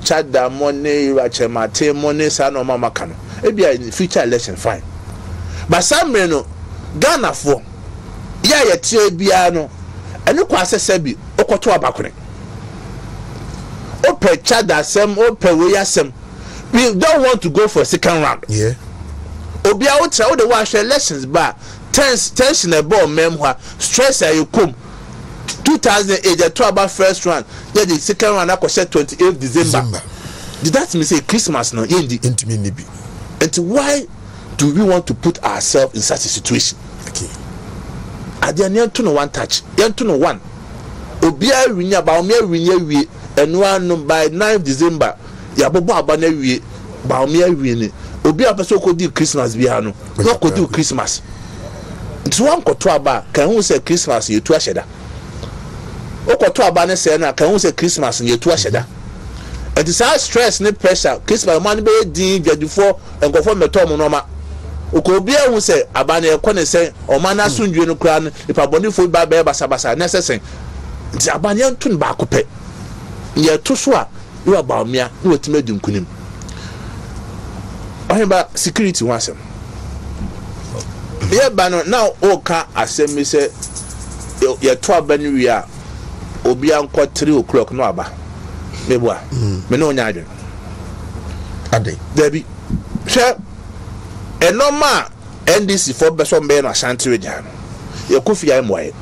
chada money rachemate money sa no mama kano ebia in future election fine but samre no Ghana for ya tie bia no ene kwa sebi okoto abakone ope chada sem ope we yasem we don't want to go for second round obi a wotra wo de wa hwe elections ba tension e ball memwa stress ayi kom 2008 the to about first round then the second round akose 28 December did that mean say Christmas no yendi intimi ni bi and why do we want to put ourselves in such a situation okay adian to no one touch yen to no one obi a winya ba o me winya wie enu anu by 9 December ya bobo aba na wie ba o me wie ni obi a person ko di Christmas bia no no ko di Christmas nti wan ko to aba kan hu say Christmas ye tu aheda o ko to aba ne say na kan hu say Christmas ye tu aheda it is our stress ne pressure Christmas man be din dwadufo enkofo meto mo no ma o ko obi a hu say aba na e ko ne say o man asundwe no kura no ipa bonifo ba be basa na sesen nti aba ne ntun ba ko pe ye to so a you about me na wetima dunkunim ohimba security wasem ye ba no now o ka asemi se ye to aba ni wi a obi anko 3 o'clock no aba mebua me no nya adwen ade debi hwe enoma NDC for beso mbe no Asante regya no ye kofi ay moye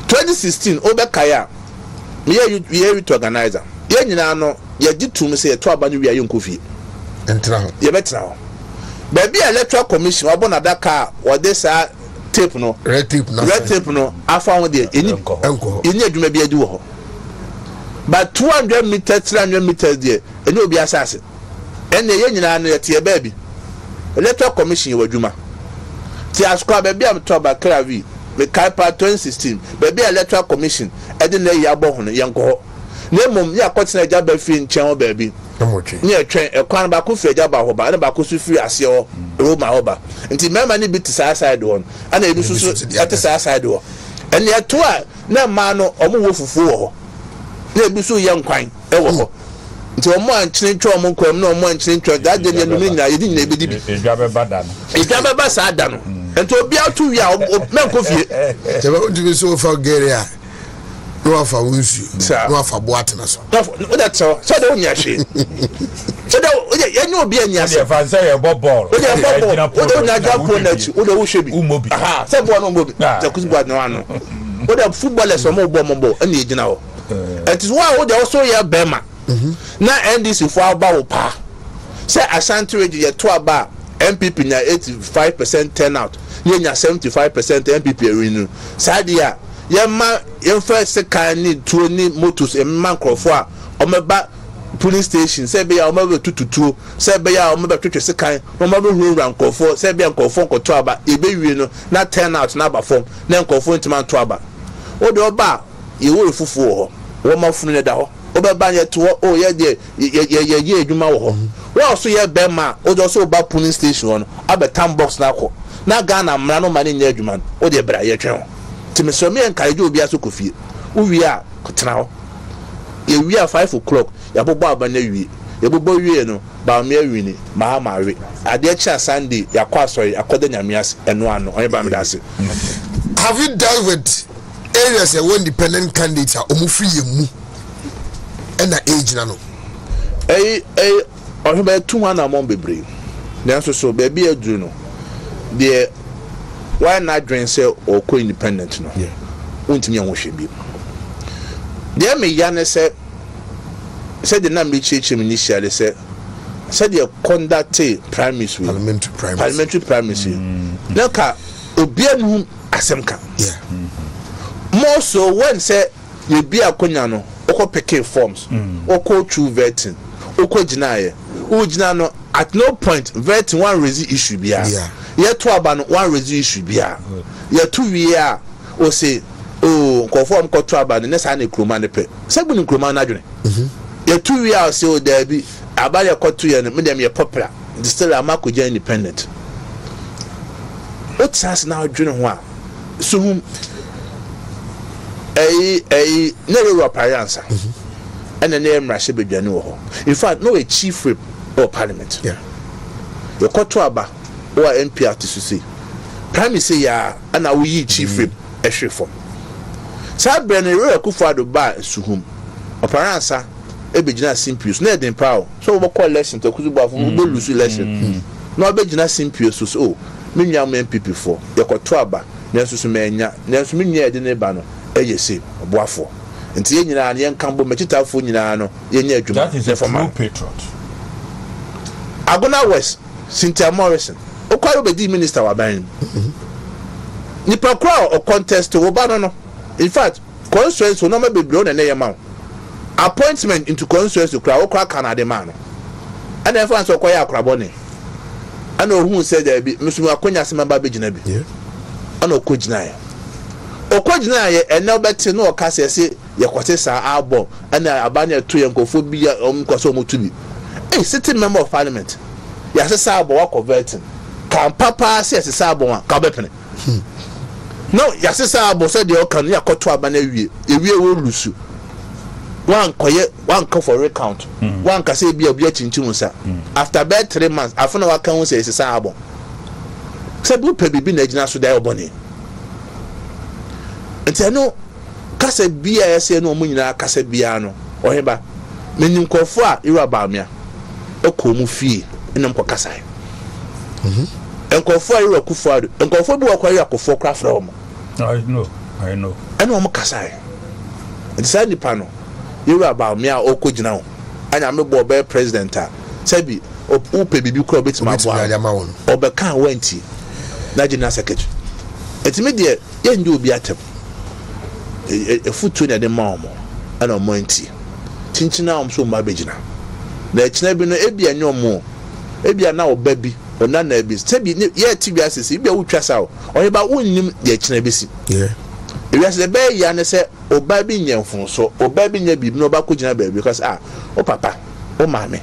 2016 obekaya me ye to organizer ye nyina no ye gitum se ye to aba ni wi aye nkofi entra ho ye betra ho baby electoral commission obo na daka o de sa tape no red tape no afa ho de eni adwuma bi adi wo ho but 200 meters 300 meters there eni obi asase ene ye nyina no ye tie baby electoral commission ye wadwuma ti askwa baby am to ba kravi me kaipa 2016 baby electoral commission edi na ye abo ho no ye nko ho na mom ye akotena ja ba fi nchen ho baby ni etwen ekwan ba ko fi eja ba ho ba na ba ko su fi ase ho Roma ho ba nti mema ni bit sa side ho ana ebi susu ate sa side ho ene eto a na ma no omo wo fufu ho na ebi su ye nkwan e wo ho nti omo ankyene ntwa omo nkwam na omo ankyene ntwa da de ne no nyina ye di nyina ebi di edwa be ba sa da no nti obi atu wi a men ko fie tebe ntumi so fa geria no afa wunsu no afa boatena so o da tso so da onya hwe so da ye nyo obi anya se fa say e ball o da na japo na chi o da wo hwe bi aha se bo no mobi da kuzi bo na ano o da footballers o mo bo mo na ejina ho it is why o da so ye bema na NDC for aba wo pa say Asante region ye to aba MPP na 85% turnout ye nya 75% MPP ewinu sadia ye ma ye first kan ni tuo ni motos e man krofo a omeba police station say be ya omeba tututuo say be ya omeba twetwe sekan omeba hurura nkofo say be nkofo nkoto aba e be wie no na turnout na aba form na nkofo ntima to aba o de oba ye wo fufu ho wo ma funu ne da ho obeba ye to o ye de ye adwuma wo ho wo so ye be ma o do so ba police station no abetam box na akọ na Ghana mra no ma ne nya adwuma o de bra ye twen ho timeso me enkaje obi aso kofie uwi a kotena ho ye wi a 5 o'clock ya bobo aba na wi ye bobo wi no ba me awi ni Mahama we ade cha Sunday ya kwa sorry akoda nyamias eno ano onye ba me dase. Have you dealt with areas where independent candidates are omufri yemu and na age na no ohbe 200 among bebre nanso so baby aduru no de why not drink say or co independent no untimi an wo hwe bi de me ya ne say the number chechim initially say the conduct primacy parliamentary primacy naka obianu asemka more so when say you be akonya no oko peke forms oko true vetting oko ginaye o gina no at no point vetting one raise issue bia ye to aba no one raise issue bia ye to wie a o say o conform ko to aba no ne sa na kroma ne pe se bu ni kroma na dwene ye to wie a say o da bi aba ye ko to ye no me dem ye popular still amako je independent o tsas na dwene ho a so never appearance and the name Rasha Bedjano. In fact, no a chief whip or parliament. The Kotoaba or NPR to see. Prime say ya and I will chief whip a reform. Sad Benny Kufado by Suhum. Appearance a Bejina Simpius, Ned in Power. So we call lesson to Kudi Boafo who lose lesson. No Bejina Simpius was oh, many young men people for the Kotoaba, Nelson Mania, Nelson Minia de Nebano. Say Boafo. And see nyina ne enkambo machita fo nyina no ye nya adwuma. That is a true patriot. Agona West, Cynthia Morrison. Okwayo be di minister wa ban. Nipa kwa o contest wo ba no. In fact, constituency no ma be blow na ye ma. Appointment into constituency kwa okwa Canada man. And then fans okwaya akrabone. Ana ohun say there be musumu akonya sema ba be gina bi. Ana okogina ya. Okojina ye enel beti no okase se ye kwose sa album ana abanya to ye nkofo bi omkwaso omotubi sitting member of parliament ya se sa album wa converting kan papa se se sa album ka bepene no ya se sa album se de okan ya koto aba na wie wo lusu wan ko for recount wan ka se bia obi achinchim sa after about 3 months afuna wa kan se se sa album se bu pe bibi na gina so da obone nti no kasa bia yese no omunyina kasa bia no oheba menim kofo a iru abamia ekomu fie enam ko kasa enkofo a iru akufo enkofo bi wakwa iru akofo kra fra omo I know eno omo kasa nti sa nipa no iru abamia okogina ho anya me bo be president a sabi ope bibi kro betima bo obeka wanti na general secretary etime de ye ndi obi atem a foot na de mom ana mo anti chinchina am so ma begina na echina bi no ebia nyomo ebia na oba bi ona na bi sebi ye ti bi asisi bia wutwa sawo oye ba wonnim de echina bi si ebia se be ya ne se oba bi nyemfun so oba bi nya bi no ba ko gina ba because o papa o mame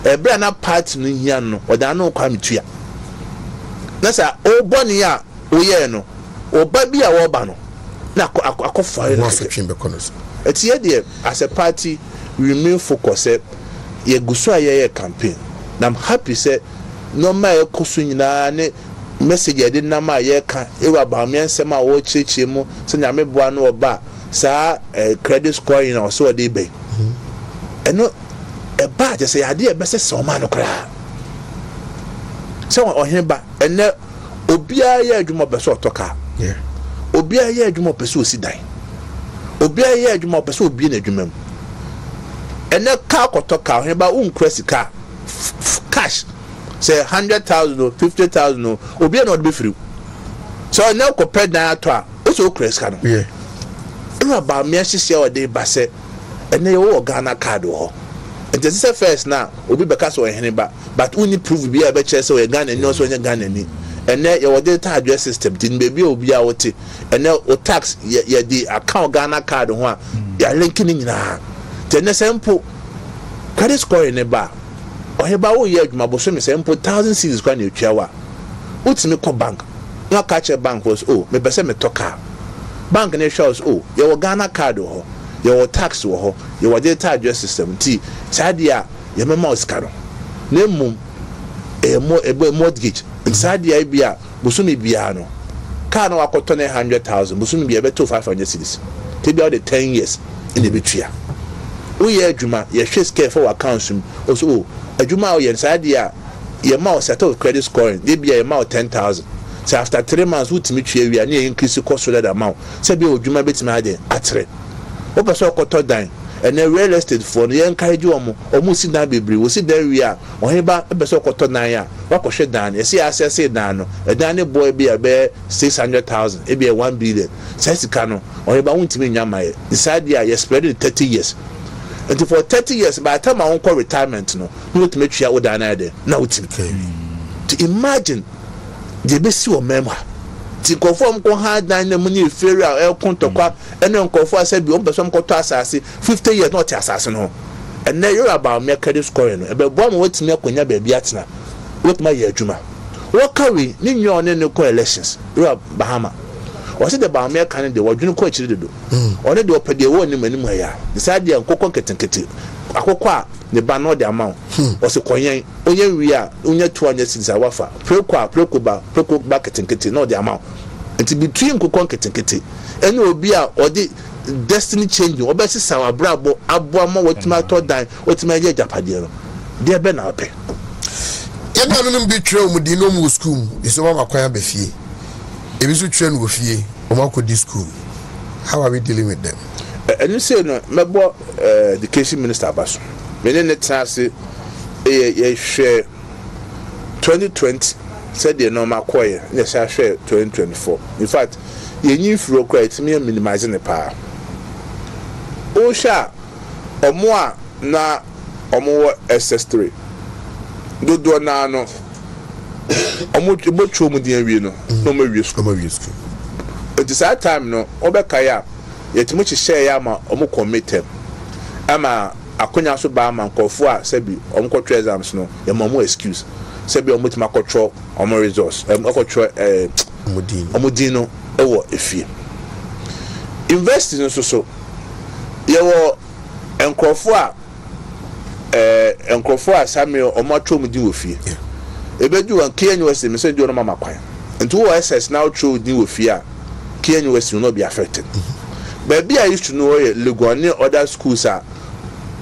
ebra na part no hia no oda na kwa metua na sa o boni a o ye no oba bi a wo ba no na akofare na fetwin be konos etie de as a party we remain focused ye guso aye campaign na I'm happy say no ma ekosu nyina ne message ye de na ma ye ka ewa ba miensem a wo cheche mu se nyame boa no oba sa credit score na o so de be eno e ba je say ade e be se so ma no kra so ohemba ene obia ye adwuma be so otoka obi aye adwuma pese osi dan obi aye adwuma pese obi na adwuma mu ene ka kotoka he ba unkra sika cash say 100,000 or 50,000 or obi na odbe free so na ko ped na ato a o so okra sika no ira ba me ahihye o de ba se ene wo Ghana card ho and just say first now obi beka so ehene ba but we need prove bi a be che say o Ghana ni o so Ghana ni and then your data address system didn't be obi a wote and then o tax ye the account Ghana card ho a ya linking in na then simple credit score in ba o he ba wo ye adwuma bo so me simple 1000 cedis kwa na etwa wa utimi ko bank na catch bank was me be say me toka bank na shows your Ghana card ho your tax ho your data address system ti sadia ye mema oskaro na mum e mortgage inside the IBA busumi bia no car no akoto na 100,000 busumi bia beto 500 cedis te bia the 10 years in the betria we ye adwuma ye hwe scale for accounts also adwuma o ye inside the your mouth settle credit scoring, they be a amount 10,000. So after 3 months, who to meet you, we are near increase the cost of that amount. Say, be would you my bit mad at 3. Open so cotton dine. And then real estate for the encourage you almost in that baby. We see there we are. Or about a so cotton nine. What was shut down? You see, I say down. A Danny boy be a bear 600,000, it be a 1 billion. Says the cano, or about one to me, Yamay. Decide, yeah, you're spreading 30 years. And for 30 years, by the time I won't call retirement, no, to make sure I would dine there. Now it's to imagine the best your memoir. To conform con hard dine the money fair el contaqua and then conform said be open some court assassin 50 years not assassin. And now you're about me credit scoring. About one what's me when you're baby at now. What my year Juma? What carry Nino on any coalitions? You're Bahama. Was it about me kind of the word you quite do? Only the open the one in many way. Decide the uncle kitty. A coqua, the banner the amount. Was a coin, only we are only 200 since I wafa. Proco bucket and kitty, not the amount. And to between Cocon kitty. And you will be or the destiny changing, or best is our bravo, Abuama, what my thought dine, what my dear Japadino. Dear Ben Alpe. Yet I don't be true with the normal school. It's over my choir before. If you train with ye, Omako school, how are we dealing with them? And you say, no, my boy, education minister Basso. Meaning the task, share 2020 said the normal choir, yes, I share 2024. In fact, you knew for quite me minimizing the power. Oh, sha, or more na or more SS3. Do na no. Omo about chomu di awie no no ma wie school it is that time no obeka ya yetimo share ya ma omo committed ama akonya so ba ma nkofo a sebi omo kotwe exams no ya ma mo excuse sebi omo tima kotro omo resource kotro omodin no ewo efie investing so ye wo nkofo a Samuel omo atwo omodin wo fie ebedu an KNUS me say do no mama kwan nti wo SS now throw din wo fia KNUS will not be affected but be I used to know Legone other schools are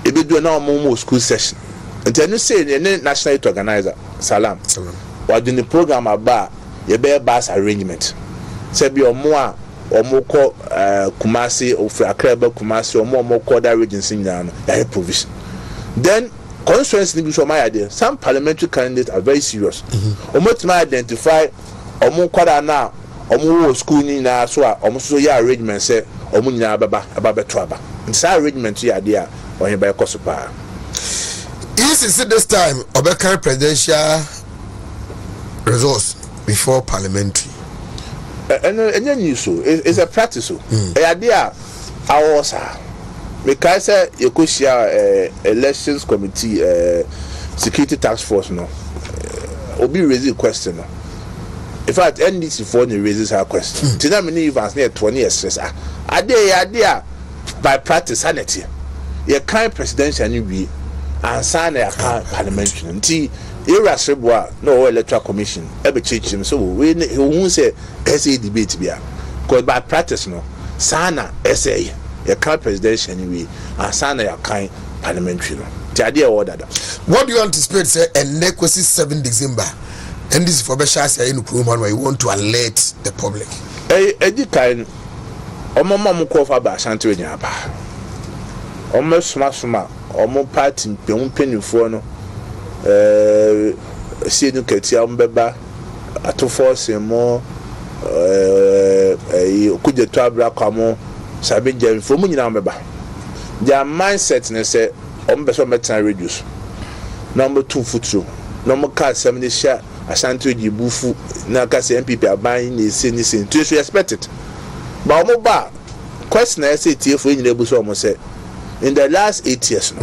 ebedu na mo school session nti enu say the national youth organizer salam what in the program about ye be bus arrangement say be omo a omo ko Kumasi of Accra Kumasi omo ko that regions nyina no ya provision then constituency be so my idea. Some parliamentary candidates are very serious. Almost to identify omo kwada na omo school ni na so a omo so ya arrangement say omo nyina aba beto aba. Nsa arrangement ya idea on here by kosopa. Is this time Obeka presidential resource before parliamentary? And then you so it's a practice. Idea our because say you could share elections committee security task force no obi raise a question no in fact NDC for the raises her question till many events near 20 years idea by practice sanity you can't presidential ni be and sign a parliamentary until irascible no electoral commission ebe change him so we who say essay debate bia because by practice no sana essay a car presidential anyway, and sign a kind parliamentary. The idea order that. What do you anticipate, say, and next 7 December? And this is for Beshas in Kuman where you want to alert the public. A kind of Mamma Kofa by Asante Nyaba. Almost smash, almost parting, penny for no. See, you can tell Beba at 2 force and more. Could the trouble come sabi jam for mu nyina mbeba their mindset ne say ombeso metan reduce number 2 futuro number card 70 share Asante Jibufu na ka say MPP aban na ese ni say to expect it but omo ba question na say tie for nyina ebuso omo say in the last 8 years no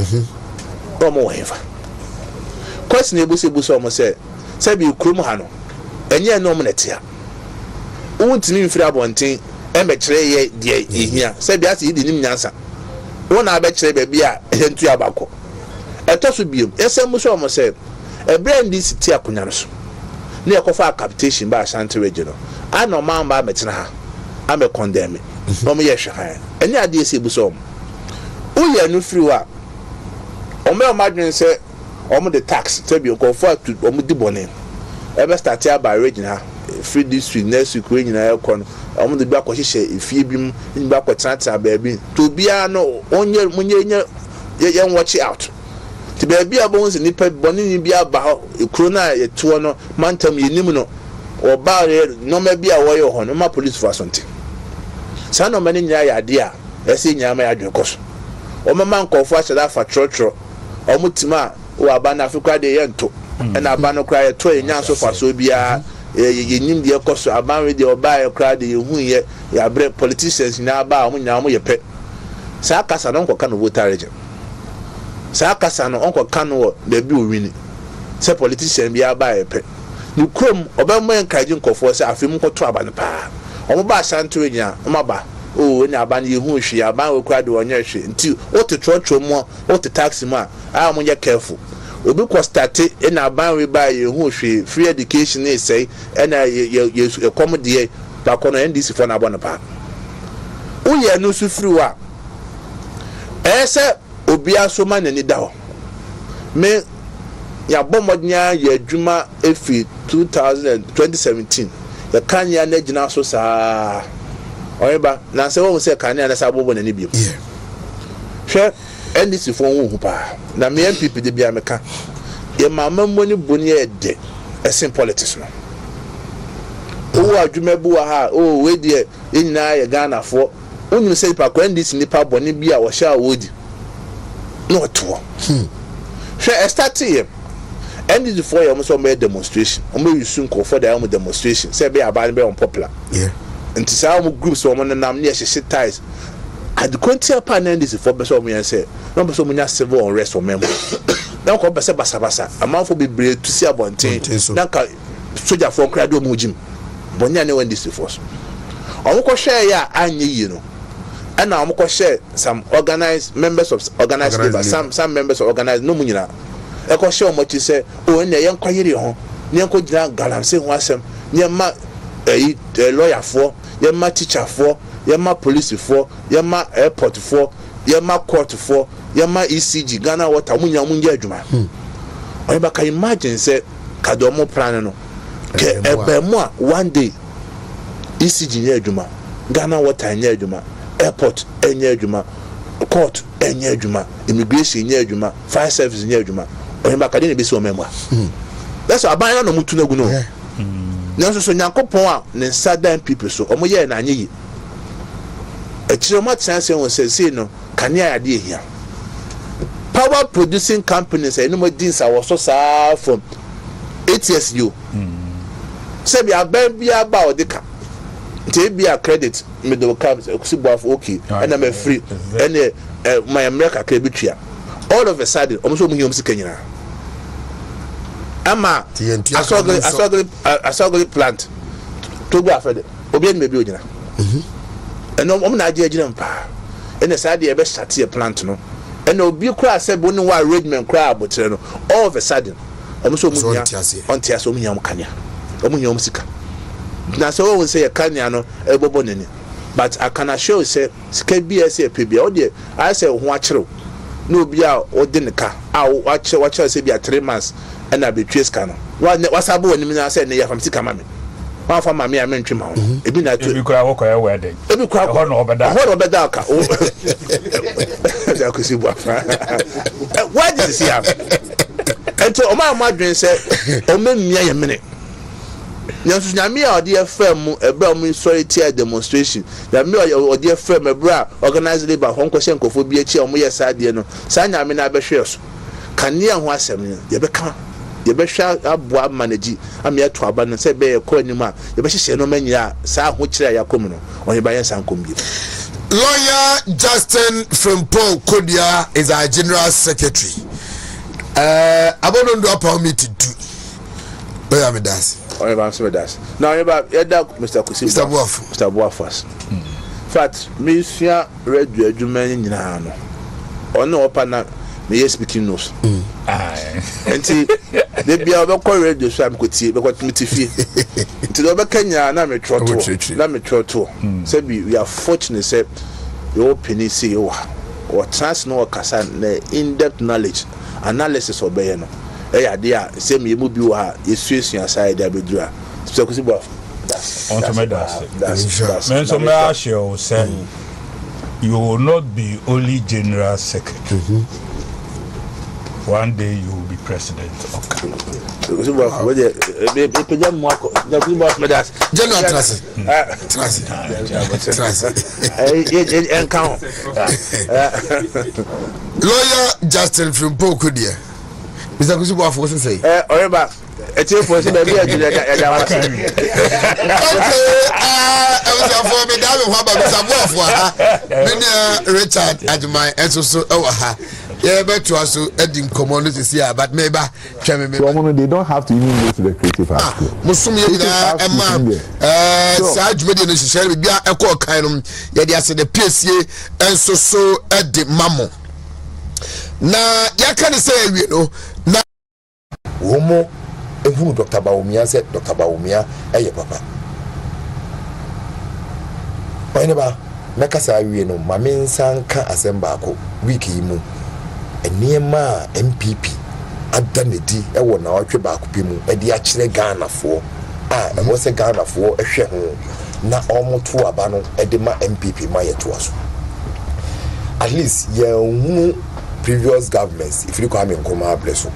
omo whatever question ebuso omo say bi krum ha no enye no omo netia untini mfiri abonten emekere ye die ehia se bia se yidi nim nyansa wona abekere ba bia entu abakọ etoso biom esem so omo se e brand this ti akonya no so na ekofa capitation ba Asante region ana ma mba metena ha ame condemn no mo ye hwe ha eni ade ese buso omo uye no free wa omo madwen se omo the tax say be go for to omo di bone ebe start ya by regional free this week next week we nyina ekọ no omo de bi akọhyehyɛ efie bi mu ni bi akọtrata baabi to bia no onye munye ye watch out ti baabi abonze nipa bone ni bia ba ho ekuro na yeto no mantam yenim no oba no ma bia wo ye ho no ma police for Asante sa no mani nya ya de a ese nya ma ya dwe koso o ma man kofo ahyeda fa trotro o mutima o aba na afekwa de ye nto na aba no kra ye to ye nya so fa so bia ye nim de koso aba we de oba ye kra de ye hu ye ya bre politicians na aba o nya mo ye pe sa kasa no nkoka no voter region sa kasa no onko ka no da bi o wini se politician bi aba ye pe ni krom oba mo encourage nkofo se afim ko to aba no pa o mo ba Asante nya o ma ba o nya aba ne hu hwe aba we kra de onye hwe nti o te trotro mo o te taxi mo a mo ye careful obi ko start in aba we ba ye hu hwe free education is say na ye come de ba ko no NDC for na aba no pa o ye no su free wa ese obi aso ma nani da ho me ya bomodnya ya adwuma efi 2017 ya kanya na gina so saa oyeba na se wo se kanya na sa bobo nani bi hwe NDC fo hu pa na me MPP de bia meka ye mama moni boni e de esen politics no o adwuma bu wa ha o we de nyina ye Ghana fo onyu se pa ko NDC nipa boni bi a wo sha wodi no to hwe start here NDC for you almost made demonstration you soon call for the demonstration say be about be unpopular and to say groups wo man nam near she ties at the quantity pan NDC for be so me say no be so munya civil unrest for member now ko be say basa amount for be brave to see abonten na ka soldier for crowd mu jim bonya ne NDC force ko share ya anye yi no and now ko share some organized members of organized labor some members of organized no munyina e ko share mo ti say o ne yen kwayere ho ne ko gina galamse ho asem ne ma lawyer for ye ma teacher for ye ma police for ye ma airport for ye ma court for ye ma ECG Ghana water munya munye adwuma o ba ka imagine say kadomo plan no ke ebe mo a one day ECG nye adwuma Ghana water nye adwuma airport enye adwuma court enye adwuma immigration nye adwuma fire service nye adwuma o ba ka de ne be so memwa that's aban no mutu na gu no nanso so nyankopon a ne nsadan people so omo ye na anyi echiroma chance won say no kania ya de ehia power producing companies eno mo din sa wo so saa from 8 years you say bi aban bi aba odika nte bi a credit middle cabs Kudi Boafo okay and I'm free and my America ka bitua all of a sudden omo so mo hiom sika nyina ama asogli plant to go afede obi en mebi ogina eno omo na age agina mpa ene sa de e be start e plant no ene obi kura se bo ni wa arrangement kura abotre no all of a sudden omo so munya onti aso munya om kanya omunya om sika na so won say e kanya no e bobo nani but I can assure you say sika BS e pe bia o de I say ho akere no bia o de nika a wa che say bia 3 months and I be trace canon. What's up when you say near from Sikamami? One for my mere mention. It be not to be crowd or wedding. Every crowd or bedaka. Why did you see him? And so my mother said, oh, me a minute. Yes, me or dear firm a brown sorry tear demonstration. That me or dear firm a bra organized labor Hong Kong for BH or me side, you know. Sign I mean, I be sure. Can you was you become? You be sure abwa manage am ya to aba no say be ko anima you be hye no manya sa ho kire ya komu no on ba yan san kombi. Lawyer Justin Frimpong Kodia is our general secretary. Abono apa me to do. Lawyer me das. On ba so das. Now you ba Mr. Kudi Boafo. Mr. Boafo. Fact me sua radio adwuma nyina no. Ono opa na me speaking news. Enti de bia obekọ radio so am kotie bekọ timitifi nti do bekanya na me troto say we are fortunate say you open see you or trans no kasa na in-depth knowledge analysis obey no eh dia say me mu bi wo ha yesuesua side abedru a so Kudi Boafo that's man so may share say you will not be only general secretary. One day you will be president. Okay. Kudi Boafo we dey peja mu akọ Kudi Boafo that's general trust lawyer Justin from Pokudia. Mr. Kudi Boafo what say oreba eti for say na bi ajuja ya wa say okay for me da me ho ba Mr. Boafo ha me Richard Ajumai enso ha yeah, but to us Edim common to see but maybe they don't have to even go to the creative art school. Musumi Saj media no share be bia e call kan no ye dey ase the PSA enso so Edim mamo na ya kan say we no na womo ehunu Dr. Bawumia say Dr. Bawumia eye papa why ba meka say we no mame nsanka asemba ko week yi mu enema MPP adanedi e wo na otwe ba ko mu e di a kire Ghana fo e wo se Ghana fo ehwe ho na omoto aba no e de ma MPP ma yeto aso at least ye hunu previous governments if you come in koma bless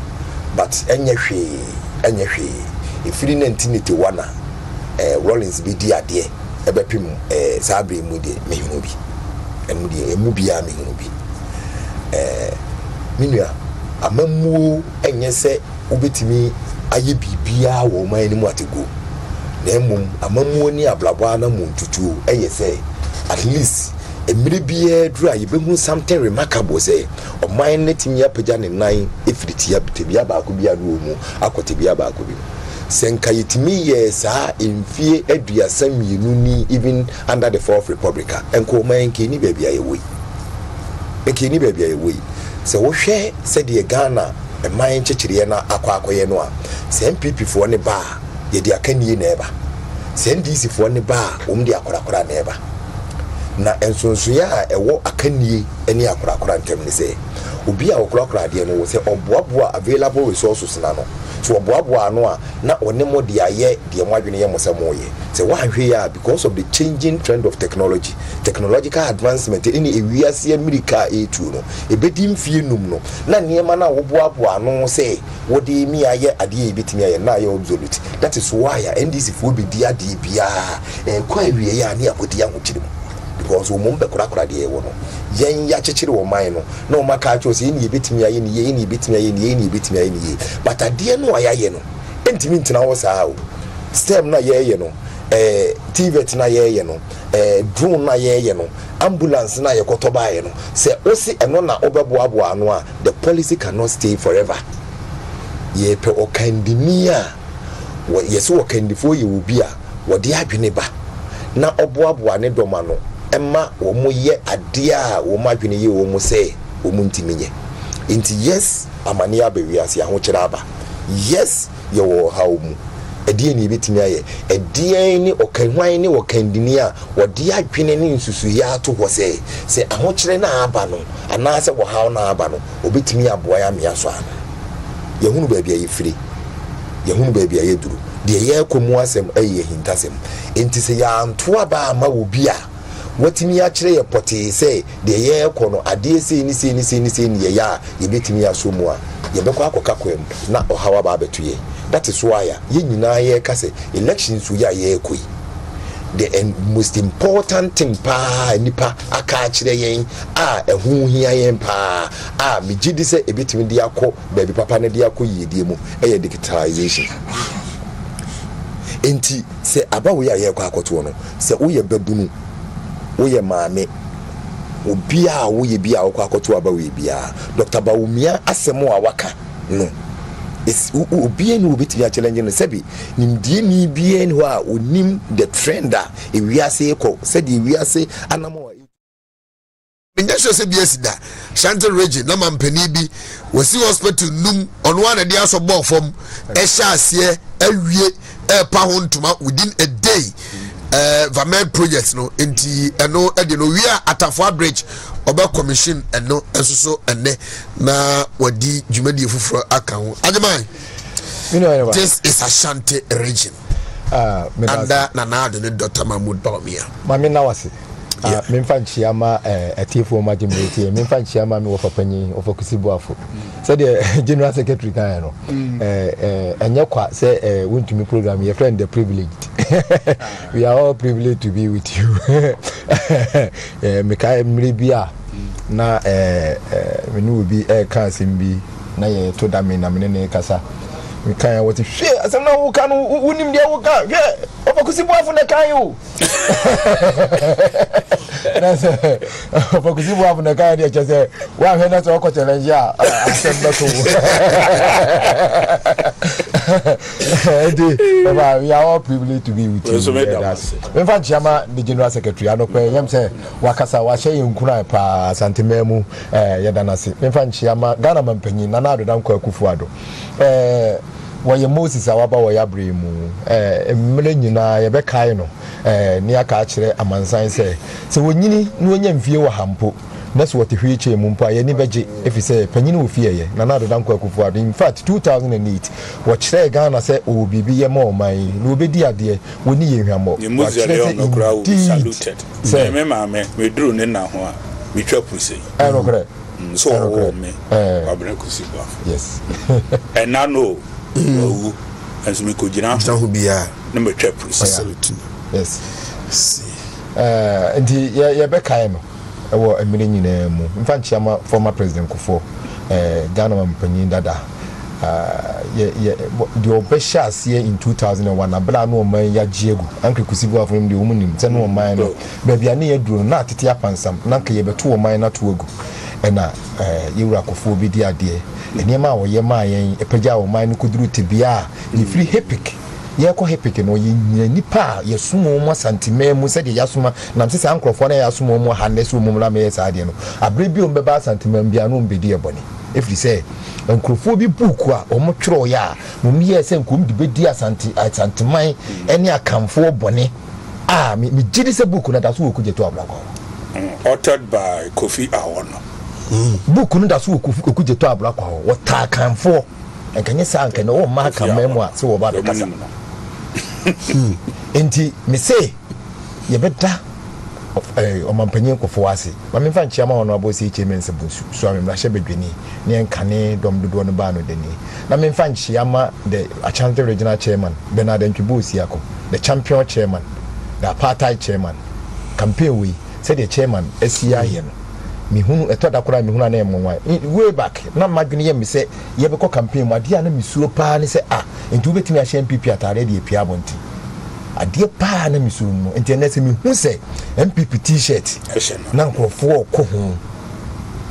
but enye hwe if you 1981 Rollins bi di ade e be pim sabre mu de mehunu bi emu de emu bia mehunu bi minua amamu enye se obetimi aye bibia wo man ni mu atego na emum amamu ni ablabo na mu ntutu eye se at least emire bia dru aye behu something remarkable say o man netimi apagya ne nan efiriti ya tebia ba ko bia no mu akotebia ba ko bi senka yitimi ye sa emfie aduasa mienu ni even under the fourth republic enko man ke ni bia ye woi ekini bia ye woi se wo hwe se de Ghana e man chechire na akwakoye no a se MPP fo ne ba ye de akanie na eba se NDC fo ne ba de akorakora na eba na ensonsoya a ewo akanie eni akorakora ntem ne se obi a akorakora de no se oboaboa available resources na no so oboaboa no a na onemo de aye de mo adwene ye mo se mo ye se wa hwe ya because of the changing trend of technological advancement any ewiase America etu no ebedi mfie num no na niema na woboaboa no se wode mi aye ade ebetimi aye na aye obsolete that is why NDC fo be di ade bia kwa ewie ya ne akodi ahokire because wo mombe korakora de ewo no yen ya chechire wo man no na o maka cho se ni ebetimi aye ni ye ni ebetimi aye ni ye ni ebetimi aye ni ye but ade no ayaye no entimi ntina wo saa o stem na ye no TVET na ye no drone na ye no ambulance na ye kotoba ye no se osi eno na obeboabo ano a the policy cannot stay forever ye pe okandimia yeso okandifo ye obi a wode adwene ba na oboabo ane doma no emma wo mo ye ade a wo ma adwene ye wo mo se wo mo ntiminye inti yes amani abewi ase ahokira aba yes ye wo ha wo mu edie ni betimi aye edie ni okanwan ni okandini a wode adwene ni nsusu ya ato ho se ahokire na aba no ana se wo ha na aba no obetimi aboa ya mea so ana ye hunu ba bia ye firi ye hunu ba bia ye duru de ye komu asem aye hintasem enti se ya anto aba ma obi a watimi ya kire ye pote se de ye kono ade se ni ye ya ye betimi aso mu a ye bekọ akoka kwem na ohawa ba betuye. That is why ye nyina ye kase elections we ye koi the most important thing pa nipa aka kire yen a ehu hia yen pa a megidi se ebetimi de akọ baby papa ne de akọ yedie mu eye digitalization enti se aba we ye kwa akoto no se wo ye babunu wo ye maame obi a wo ye bia wo kwa akoto aba we bia Dr. Bawumia asemo a waka no is obi ni obetimi a challenge no sebi nimdie ni bia ni ho a onim the trender e wiase ko se de wiase anamo Injection se bia sida Shantel Region na mampani bi wasi hospital num ono ana dia so bo fom e sha ase awie e pa ho ntuma within a day Vamed project no enti eno e de no we atafo bridge oba commission eno enso ene na wadi dwumadi fufuro aka ho ajeman this is Asante region under Nanado ne Dr. Mahmoud Baumia mami na wase memfa nchiama atiefo majimreti memfa nchiama me wofapanyi Kudi Boafo say the general secretary kan no enye kwa say wontumi program your friend the privileged we are all privileged to be with you me kai mribia na me no bi kan simbi na ye to da me na me ne kasa we kan what hwe asem na wo kan wonim dia wo kan hwe Kudi Boafo na kan yo Kudi Boafo na kan dia chese wa hwe na so ko challenge a asem na to we are all privileged to be with you. In fact, Chama, the general secretary, I know yam say wakasa wa shey nkuna pa Asante memu yadanasi. In fact, Chama Ghana mampanyi na do dan kwa Kufuado. Waye Moses awaba wa bremu mmele nyina ye bekai no ne aka akire amansan say se wonyini no nya mfie wa hampo na so wote hweche mu mpa ye ni beje efise panyini wo fie ye na do dan kwa Kufuado. In fact 2008 wo kire Ghana say o bibi ye ma o man no obedi ade woni ye hwamo wa kire no kra wo saluted me mama me duru ne na ho a me twa puse no kra so wo me Kudi Boafo yes and now no oh as me ko jina ho bia na me twa puse salute yes ndi ye bekai no ewo emire nyina mu mfa nchiama former president Kufo Ghana mampanyin dada the obeshas here in 2001 abla no man ya jiegu anke Kudi Boafo from the woman se no man no bebia ne yaduro na tete apansam na nke ye beto man na to agu ena yewura Kufo bi di ade enema wo ye ma yen epagya wo man no kuduru tebia ye free hepic ye ko hepic no ye nipa ye sumo mo Asante mu se de yasuma nam se ankrofo na yasuma mo hanes wo mumla me sa ade no abre bi o mbeba Asante bia no mbedi eboni efri se nkrofo bi buku a o mo tworo ya mo miye se nkom de bedi Asante man ene akamfo bone me gidi se buku na da so okuje to ablako authored by Kofi Awono buku no da so okuje to ablako wo ta akamfo enkanye sa anke no ma kamemu a se wo ba do kasa enti me say ye beta o mampanyin Kufo ase ma me fa nchiama wono abosi chemense bunsu so amemra hye bedwani ne nkane dom dodo no ba no deni na me fa nchiama the Asante regional chairman Bernard Ntwibosi ako the champion chairman the apartheid chairman campaign we say the chairman SCI here no me hunu etoda kora me hunu na emwa way back na madwene ye me say ye be ko campaign mu ade na misuro pa ne say enti ubetimi ahye MPP atare de epia bonti ade pa na misuro no enti na say me hu say MPP t-shirt na nkrofo ko hu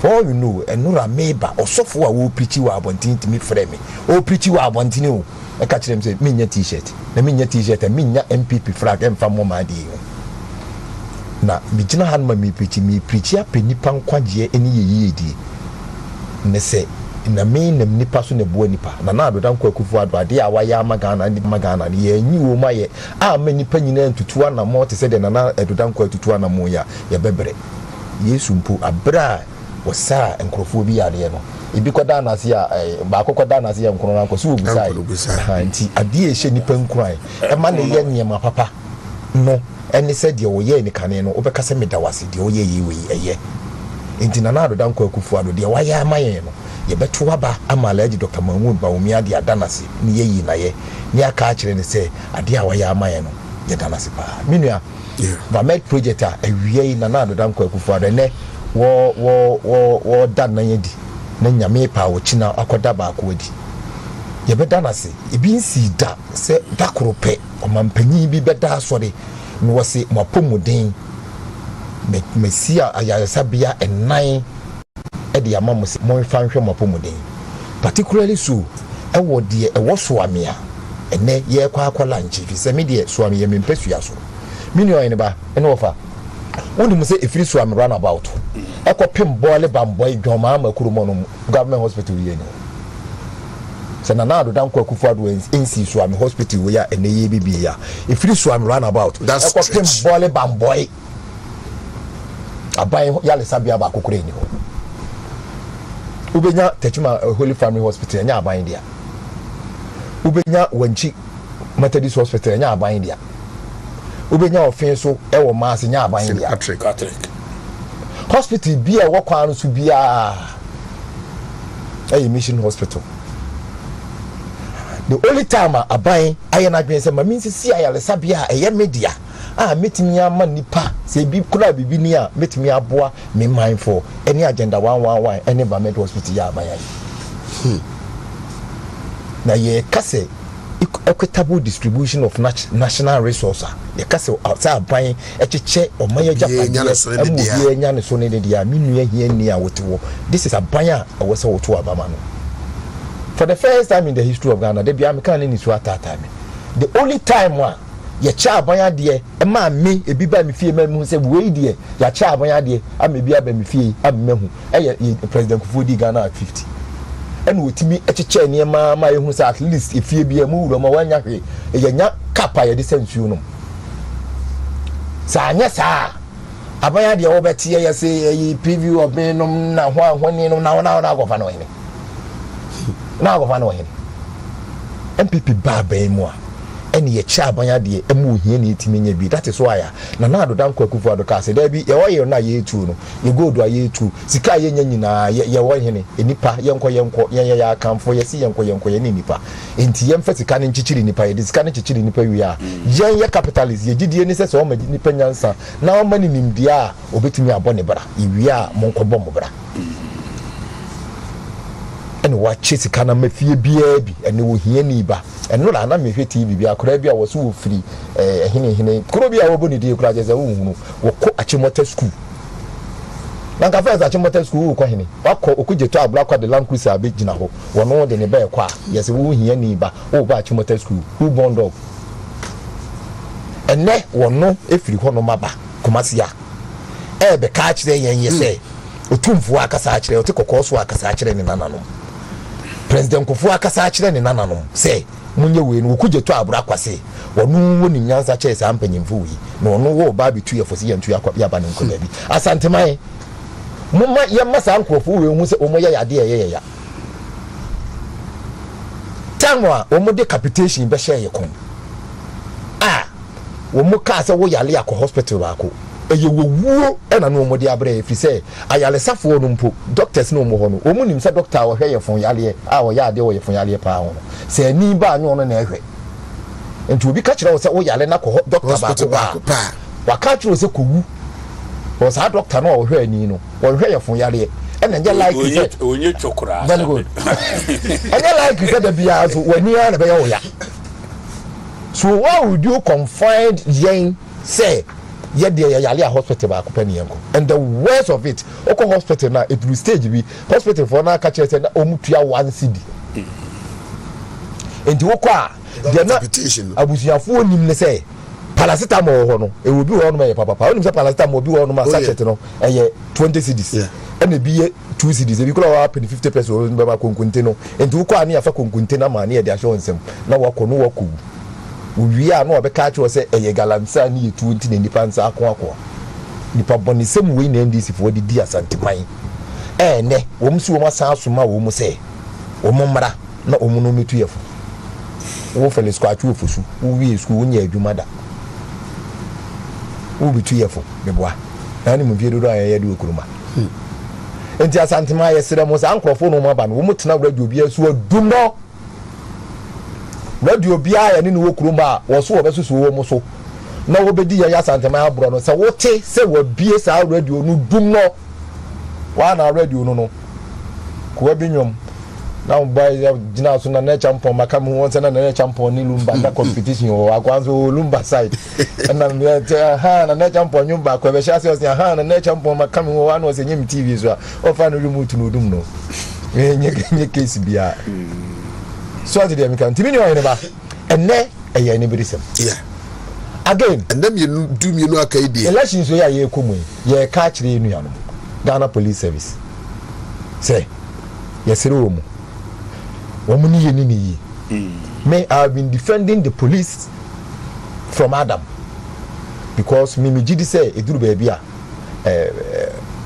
for you know enura meba osofo a wo preach wa bonti ntimi frɛ me o preach wa bonti ni o e ka kire me say me nya t-shirt na me nya t-shirt me nya MPP flag emfa mo ma de na bijina han ma mi preach ya pe nipa nkwaje eni yeyedi ne se na me nam nipa so ne bo nipa na do dan kwa Kufu ado ade a waya magana ni ye nyi wo ma ye a ma nipa nyina ntutua na mo te se de na edodan kwa tutua na mo ya ye bebre Yesu mpo abra wosa enkrofo bi yare no ebi koda na se a ba koda na se ya nkro na nkoso obusa ha nti ade e hye nipa nkran e ma ne ye nyema papa no eni said de wo ye ni kane no obekasa medawase de wo ye yi eye enti na do dan kwa Kufu ado de waya amaye no ye beto waba amalaji Dr. Mahmoud Baumia de adanase ni ye yi na ye ni aka akire ne se ade a waya amaye no ye danase pa minua Vamed project a awie na do dan kwa Kufu ado ne wo dan na ye di na nyame pa wo china akoda ba ko di ye bedanase ebi nsi da se dakorope omampanyi bi beda sori no wose mapomuden mesia ayasabia enan e de amamose mo fanhwe mapomuden particularly so e wo de e wo so amia ene ye kwa akola nchi fi se me de so amia me mpesua so minio ene ba ene ofa woni mu se efiri so am run about e ko pem boile bamboy dwoma makuru mo no government hospital ye ni sɛ nana adoda nkɔ Akufo-Addo nsi Swami hospital wɔ ya ɛnɛ yɛ bibi ya efiri Swami roundabout ɛkɔ pem bɔle bambɔe aban yalesa bia ba kokore ni ho ubenya Techuma Holy Family Hospital nya aban dia ubenya Wanchi Methodist Hospital nya aban dia ubenya ofin so ɛwɔ mass nya aban dia Catholic hospital bia ɛwɔ kwan so bia ɛyɛ Mission Hospital. The only time aban aye na dwen se ma min sisi ayalesa bia ɛyɛ media metimi ama nipa se bi kula bibi ni a metimi aboa me mindful any agenda 111 any environment hospital ya aban ayi na ye kase equitable distribution of national resources ye kase outside aban echeche omanya japan amu ye nya ne so ne dia minu hia ni a wotewo. This is aban a wose woto abama no. For the first time in the history of Ghana, they be American in this water time. The only time one, your child by dear, a man me, a biba me fear, men who say, wait dear, your child by dear, I may be a me fear, I'm mehu, President Kudi Ghana at 50. And with me at a chair near my who say at least if you be a move or one yaki, a young kappa, a descent you know. Sir, yes, sir. Abaya the over tea, say a preview of me, no, now, one, you know, now, go for no. Now go find him. MPP Baba Moa. Any ye chabanya de emu hie ni timi bi. That is why na do dan Akufo-Addo ka say there be ye wo ye na ye tu no. Ye go do ye tu. Sika ye nya nyina ye wo hene. Enipa yenko ye ya kamfo ye si yenko ye ni nipa. Enti ye mfa sika ne nchichiri nipa ye sika ne nchichiri nipa wi a. Ye capitalist ye gidie ni se so ma nipa nyansa. Na o mani nimdia obetumi abone bra. Iwi a monko bom bra. And watch it kana mafie bia bi ene wo hia ni ba eno la na mehwe TV bia akora bia wo so wo free hene koro bia wo boni die kora je se wo hunu wo ko Achimota school na ka first Achimota school wo ko hene wakọ okujeto abula kwa de Lankusa abe gina ho wo no de ne ba kwa yes wo hia ni ba wo ba Achimota school who bond up ene wo no efiri ho no maba Kumasi be ka kire yen yese otumfu akasa akire otekokoso akasa akire ne nananom President Kufu akasa akire ne nananom say munye we no kujeto abura kwase wonu woni nyansa che sa mpanyimfu wi na onu wo ba bitu yefosi yentu ya ba ne nkola bi Asante mai mumma yemma sa nkrofo we hu se omoya yade ye tamwa omo de capitation be share ye kon wo mu ka se wo yale akọ hospital ba ko eye wo ena no mo de abre fi se ayalesafo no mpo doctors no mo ho no omu nim se doctor wo hwe ye fon yale wo ya de wo ye fon yale pa ho se ni ba anyo no na ehwe enti obi ka kire wo se wo yale na ko doctor ba ko pa wa ka kire wo se ko wu wo sa doctor no wo hwe ani no wo hwe ye fon yale ena nje like onye chokora very good ena like se da bia so wani ya na be ya wo ya. So why would you confide yen say yet the Yalia hospital ba kupani yanko? And the worst of it, oko hospital na it will stage be hospital for na catch say na omutua 1 cedi. Enti wokwa the na abusiafo nim ne say paracetamol ho no e will be ho no me papa onim say paracetamol bi ho no ma sachet no eye 20 cedis. And e be 2 cedis e bi kula wa 50 pesos be ba konkunte no. Enti wokwa na afa konkunte na ma na e de ahwe onsem na wako no wako we are no obeka cho say eye galamsa ni yetu nti ne nipa nsa akọ nipa bonisem we na ndisi fo di Asante man ne wo msi wo masan asoma wo mu say wo mmara na wo mu no metu yefo wo fele sko atwo fosu wo wie sku wo nya adwuma da wo bitu yefo meboa na ni mu vie dodo aye de okuruma enti Asante man yesere mo sa ankrofo no maba no wo mutena radio bia su adum no radio bia ya ni wo kuruma wo so wo besusu wo mo so na wo bedi ya Asante man abro no se wo te se wo bie sa radio no dum no wa na radio no ko binyom na boy jina so na na champion makam won se na na champion ni lumba da competition o akwanzo lumba side na na champion nyumba ko be sha se na champion makam wo wa no se nyim TV so o fa no remote no dum no nye case bia so ati dem kan timi ni wa ba enne eye ni birisem yeah again and them you do me no akaidi election so ya ye komu ye ka kire enu ya no Ghana Police Service say yesere wo mu Womuni ye ni. Me, I've been defending the police from Adam because Mimi Gidi say eduru baby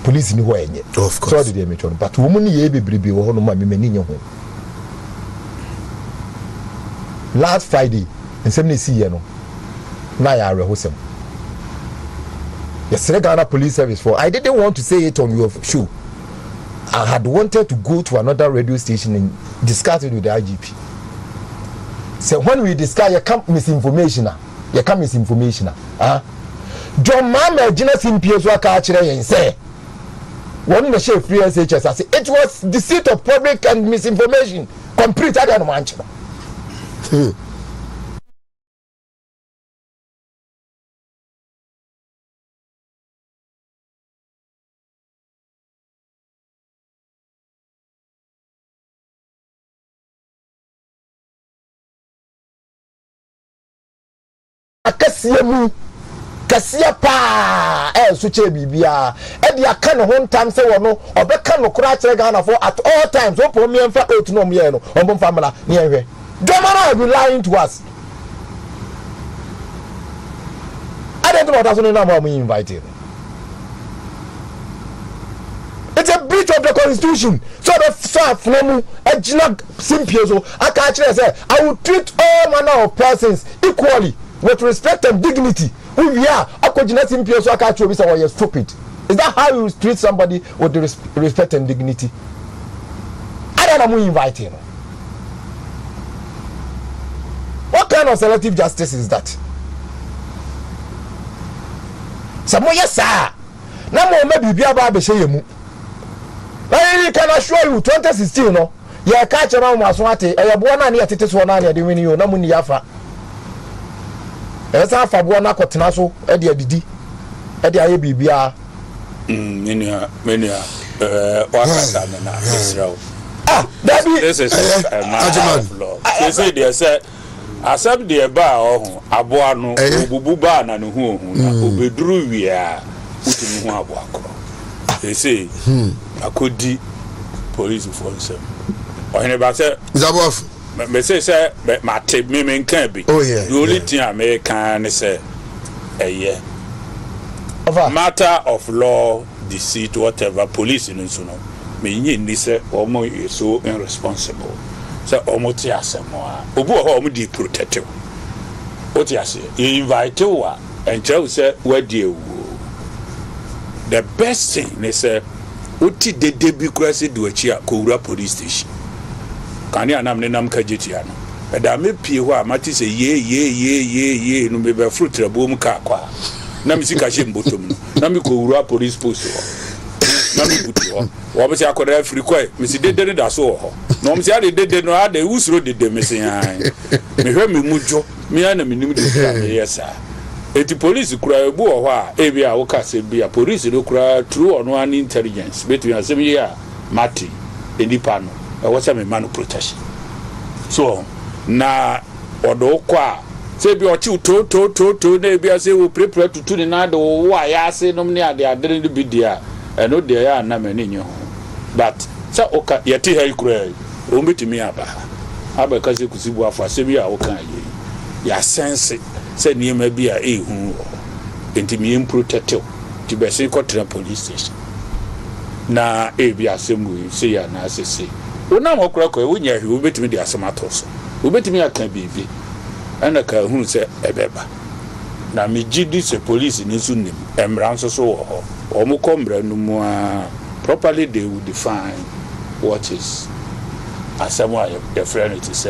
police ni ho enye. Of course. So did they but womuni ye bebrebe wo ho no ma me mani nye ho. Last Friday, in 70 years, no, now I rehosem. Yes, Ghana Police Service for. I didn't want to say it on your show. I had wanted to go to another radio station and discuss it with the IGP. So when we discuss, you come misinformation. John Mama, Gina Simpios, Wakachre, and say, one in the chef free SHS, I say, it was deceit of public and misinformation. Complete, I don't want you. Kasia pa suche bibia e dia ka no ho ntam se wono obeka no kura kire Ghana for at all times o po me mfa otu no me no ombo famila ne ehwe Domara be lying to us. I don't know what that's only now we invited. It's a breach of the constitution. So the staff no a jina simpioso I can't say I will treat all manner of persons equally with respect and dignity. We are akojina simpioso I can't say you're stupid. Is that how you treat somebody with the respect and dignity? I don't know who invited. What kind of selective justice is that? Some yes sir. Now maybe be about be say mu. I can assure you 2016 no. Ya catch around Maswate, e bo na na tete so na na de wini yo na mu ni afa. E sa afa bo na kotena so e de adidi. E de aye bibia. Menia wakasa na Israel. That be this is a matter of law. They say asem de ba ho aboa no obubu ba na no hu na obeduru wi a utimi hu aboa kro. They say akodi police force. Ohene ba say Zabof me say mate me nkan bi. The only thing American say matter of law, deceit, whatever, police in no me nyi say omo is so irresponsible. So omo ti asemo a obu ho omo di protective. O ti ase you invite you and tell say where dey the best thing they say uti de bi kwase do achi a kowura police station kan ya nam ne nam kajetia no da me pie ho a mati say ye no me be fruit rabo mu ka kwa na mi sika she mbotom no na mi kowura police post ho na mi butu ho wo be say akoda free kwai mi si de da so ho no mi si ade de no ade usuro de me say an me hwe me mujo me ana me nim de kra me yesa eti police kura ebu ho a ebi a wo ka se bia police no kura true on one intelligence between asem here mati enipa no e wo se me man protection so na odo kwa se bi o chi to na ebi ase wo prepare tutu ni na de wo aya ase no ne ade ade ni bi dia e no de ya na me ni nyo but sa oka yeti ha kura o metimi aba ka se kusibu afa se bi a wo kan ye ya sense say niema bi a ehu ntimi protective ti be say kotra police station na ebi asemu say ya na asese wona mo kura ko wonya hwe obetimi de asematos obetimi aka bibi ana ka hu say ebeba na megidi se police ni su nim emran so wo ho o mo kombra no mu a properly they will define what is asemu a your friend it is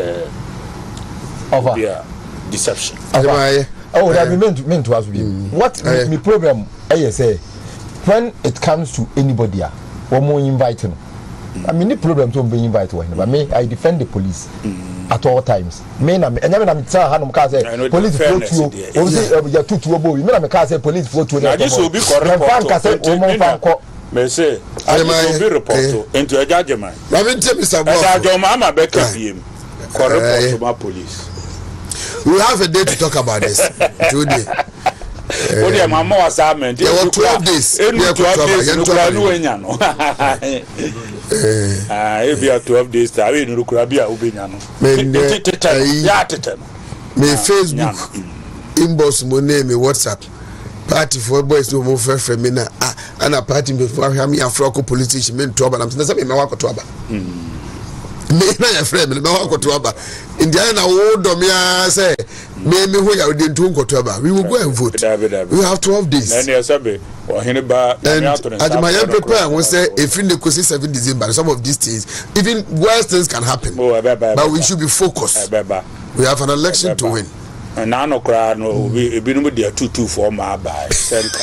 over yeah deception. Oh, that we meant to ask you. What me problem? I say when it comes to anybody, or more inviting. I mean, the problem to be invited. But me, I defend the police at all times. Me, and I'm saying, police vote you. You two to above. Me, I'm saying police vote you. This will be correct. Me say, I will be reported into a judgment. Let me tell Mr. Boafo. I'm a better PM. Correct to my police. We have a day to talk about this today. What the mama assignment? You want 12 days. You 12 days. You can do anyano. If you have 12 days, I will look at Rabia Ubinano. Me Facebook inbox mo name me WhatsApp. Party for boys no more for me na and a party before me a froko politician men to aba. I'm saying me wako to aba. Me na your friend me wako to aba. Indiana wo do me say me who ya dey to go to aba. We will go and vote. We have 12 days. And Ajimaya prepare we say if in the 7 December some of these things even worse things can happen. But we should be focused. We have an election to win. And I know crowd no be no there 2-2 for my by center.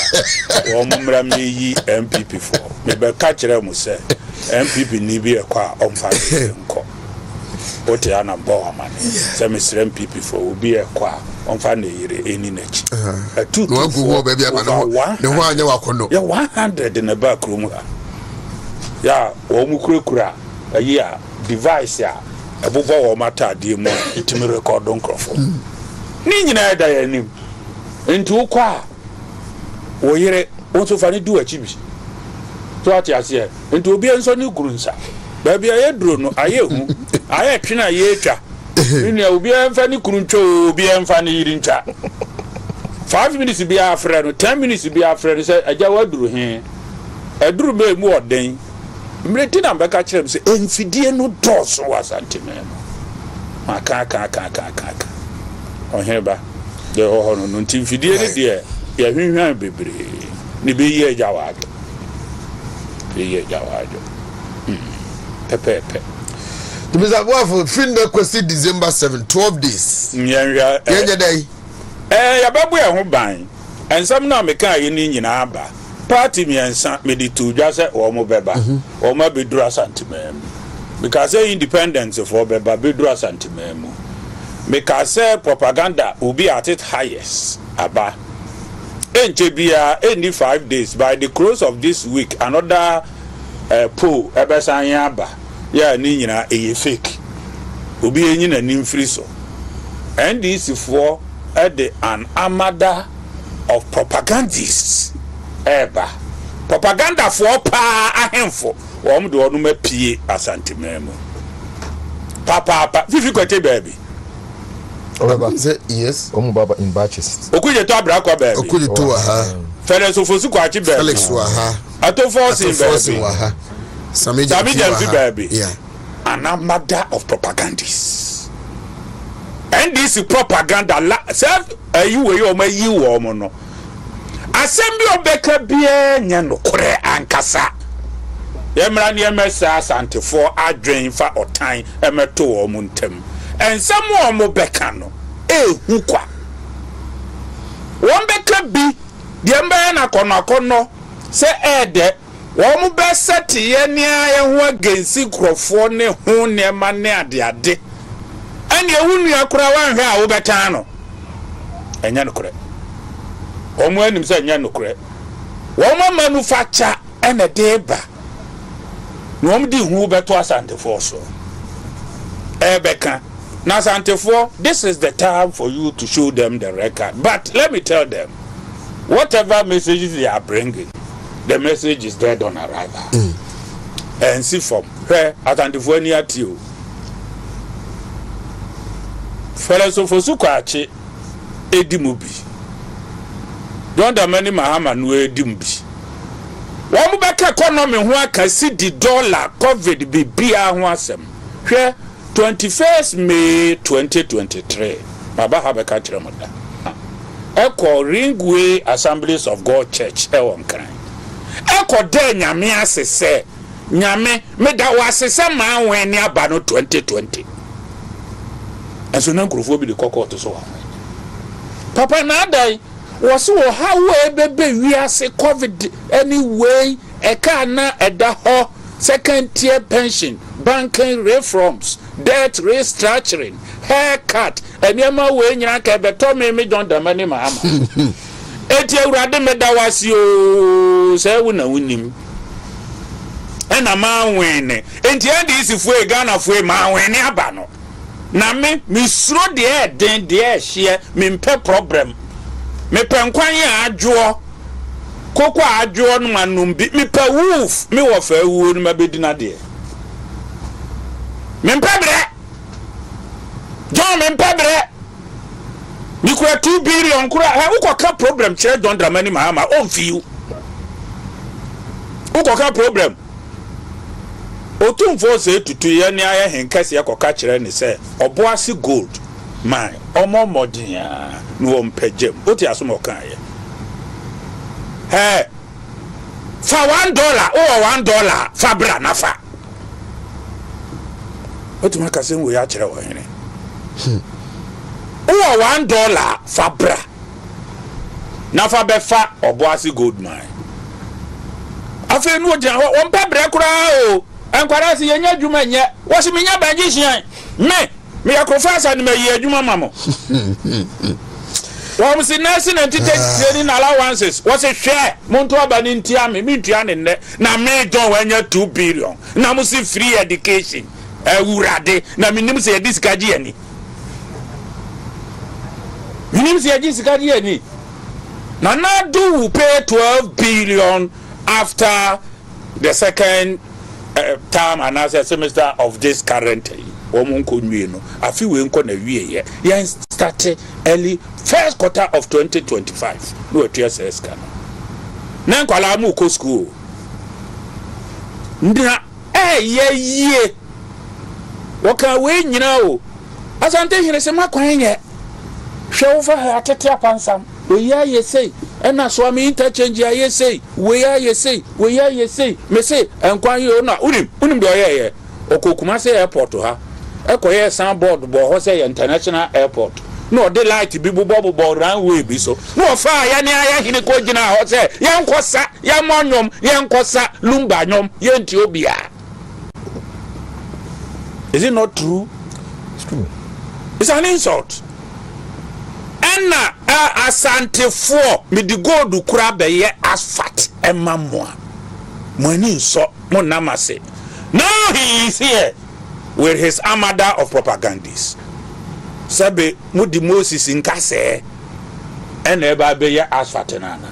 Or mumra me MPP for. Me be catch them say MPP ni be a kwa on fire nko. What ya na bo man. Say me MPP for will be a kwa on fire any next. 2-2. No go baby no anya wakono. Ya 100 in the back room. Ya wo mu kura a year device ya above all matter the mo itimi record on crofo. Ni nyina da ya nim enti wo kwa wo yire wo so fa ni du achibi to ati ase enti obi enso ni gurunsa ba bia ye duro no aye hu aye twena ye twa ni obi enfa ni kuruncho obi enfa ni yiri ntwa 5 minutes bi afre no 10 minutes bi afre no say aja waduru he aduru be mu oden mreti na mbeka kire me say enfidie no dos wa Asante me aka oheba de ho no nti mfidie ne de ya hwehwan bebre ni be ye jawaado pepe to be Boafo fin the question December 7 12 days yenja day ya babu ya ho ban ensam na meka ye ni nyina aba party miensa me di tu dwa se o mo beba o ma beduru Asante mem because independence for beba beduru Asante mem because propaganda will be at its highest aba enchebia any 5 days by the close of this week another poll ebesan aba ya ni nyina e fake obi enyi na nim free so and this for an armada of propagandists eba propaganda for pa ahemfo wom de onu mapie Asante memo papa fifi kwete baby yes baba in batches okuje to abra kwa baby okuje to aha Felix ofosu kwa chi baby Felix wa ha ato force wa ha Sami baby yeah an armada of propagandists and this propaganda self you we o ma yi wo mo no assembly obeka bia nya no kore ankasa yemra ne emesa Asante for adwen fa otan emeto wo mo ntem ensam wo mo beka no ehu kwa won beka bi de mba na kono se ede wo mo be seti ye ne aye ho agensi krofo ne ho ne ma ne ade ene ehunu akura wanhwe a wo beta no enya no kore omo anim se enya no kore wo mo manufacture ene deba no om di hu beto Asante for so ebeka na Asante for this is the time for you to show them the record, but let me tell them whatever messages they are bringing, the message is dead on arrival. And see from where Asante for near to you Felix Ofosukwachi edimubi don't the many Mahama no edimbi wọ́n bɛka economy ho aka si di dollar covid bibia ho asem hwɛ 21st May 2023 baba ha bɛka kyerɛ mo da ɛkɔ Ringway Assemblies of God Church ɛwɔ nkran ɛkɔ da nyame asese nyame meda wasese ma wen ne aba no 2020 ɛso na nkurofo bi de kɔkɔ to so wa papa na adai was wo how bebe wiase covid anyway eka na eda ho second tier pension banking reforms debt restructuring haircut eniema we nyina ka beto me John Dramani Mahama eti awurade meda wase o se wu na wunim ena ma wene enti andi isifu e Ghana fu e ma wene aba no na me suro de den de hye me mpe problem me penkwan ya adwo koko adwo no manum bi me pa wolf me wo fa wuo no mabedi na de me mpabre John me mpabre ni kura 2 billion kura ha ukoka problem chere John Dramani Mahama on fiu ukoka problem otumfo se tutu ye ni aye henkase yakoka chere ni se oboase gold man omo modin ya no ompagem oti asomo kan ye fa $1 or $1 fa bra na fa oti makase we ya chere wo hene $1 fa bra na fa be fa oboase gold mine afi nu oja won pe bra kura o enkwara si yenya dwuma nye wo si menya banji hia me yakofa sa ni meyi adwuma mamo wo si nasi na tite training allowances wo se hwe monto abani ntia me ntua ne nne na me don wanya 2 billion na mo si free education ewurade na minim se edisikaji ani minim se edisikaji ani na do pay 12 billion after the second term and as a semester of this current womunko nwie no afi we nko na wie ye yan start early first quarter of 2025 no TSS kana na nkwala mu ko school ndina ye waka we nyina o Asante hire se makwan ye hwe fa atete apansam we ya ye sei ena so am interchange ya ye sei we ya ye sei me sei enkwan ye na unim do ye okokuma se airport ha ekoye soundboard bo ho say international airport no de light bi bo runway bi so no fa ya ne aya hini ko gina ho say ya nkosa ya monyom ya nkosa lumba nyom ye nti obia. Is it not true? It's true. It's an insult. Enna Asante for me the gold kura be ye asphalt emamwa money so mo namase. Now he is here with his armada of propagandists. Sabe mudi Moses nkase eba be ye asphalt nana.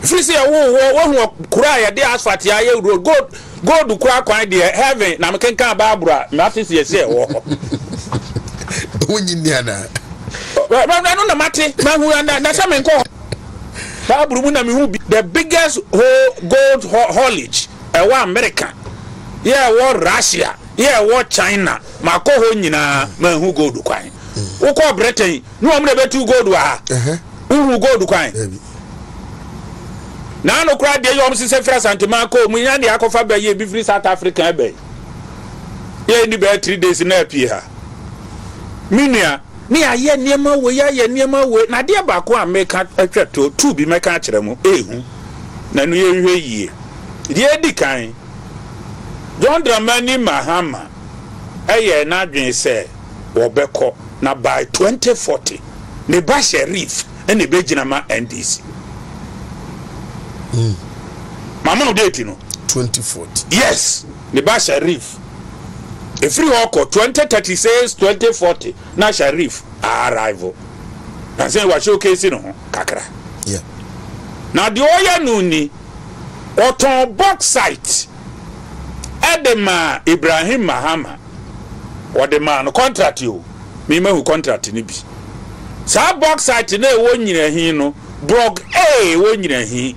If you say wo kura ya de asphalt ya ye gold kura kwan de heaven na mekenka babura matisi ye say wo. Wonyiniana. No na mate mahu na say menko. Baburu mu na mehu the biggest gold haulage wa America. Yeah, war Russia, yeah, war China, Makoho nyina mahu gold kwan. Uko Britain, no amre betu gold wa. Uhu gold kwan. Na no kra de yom se free Asante Mako, mu nya de akofa ba ye bi free South Africa be. Ye ni be 3 days na apie ha. Minia, ni aye niema we na de ba ko America atwato 2 bi meka kire mu ehu. Na no ye hwe yie. De di kan John Dramani Mahama na dwen se wobeko na by 2040 ne ba sheriff ene be gina ma NDC. Mama no date no 2040. Yes, ne ba sheriff efiri hoko 2036 2040 na sheriff arrival. Na say wa showcase no kakra. Yeah. Na de oya no ni oton bauxite Edema Ibrahim Mahama or the man contract you me who contract ni bi sa bauxite na wo nyina hi no brog A wo nyina hi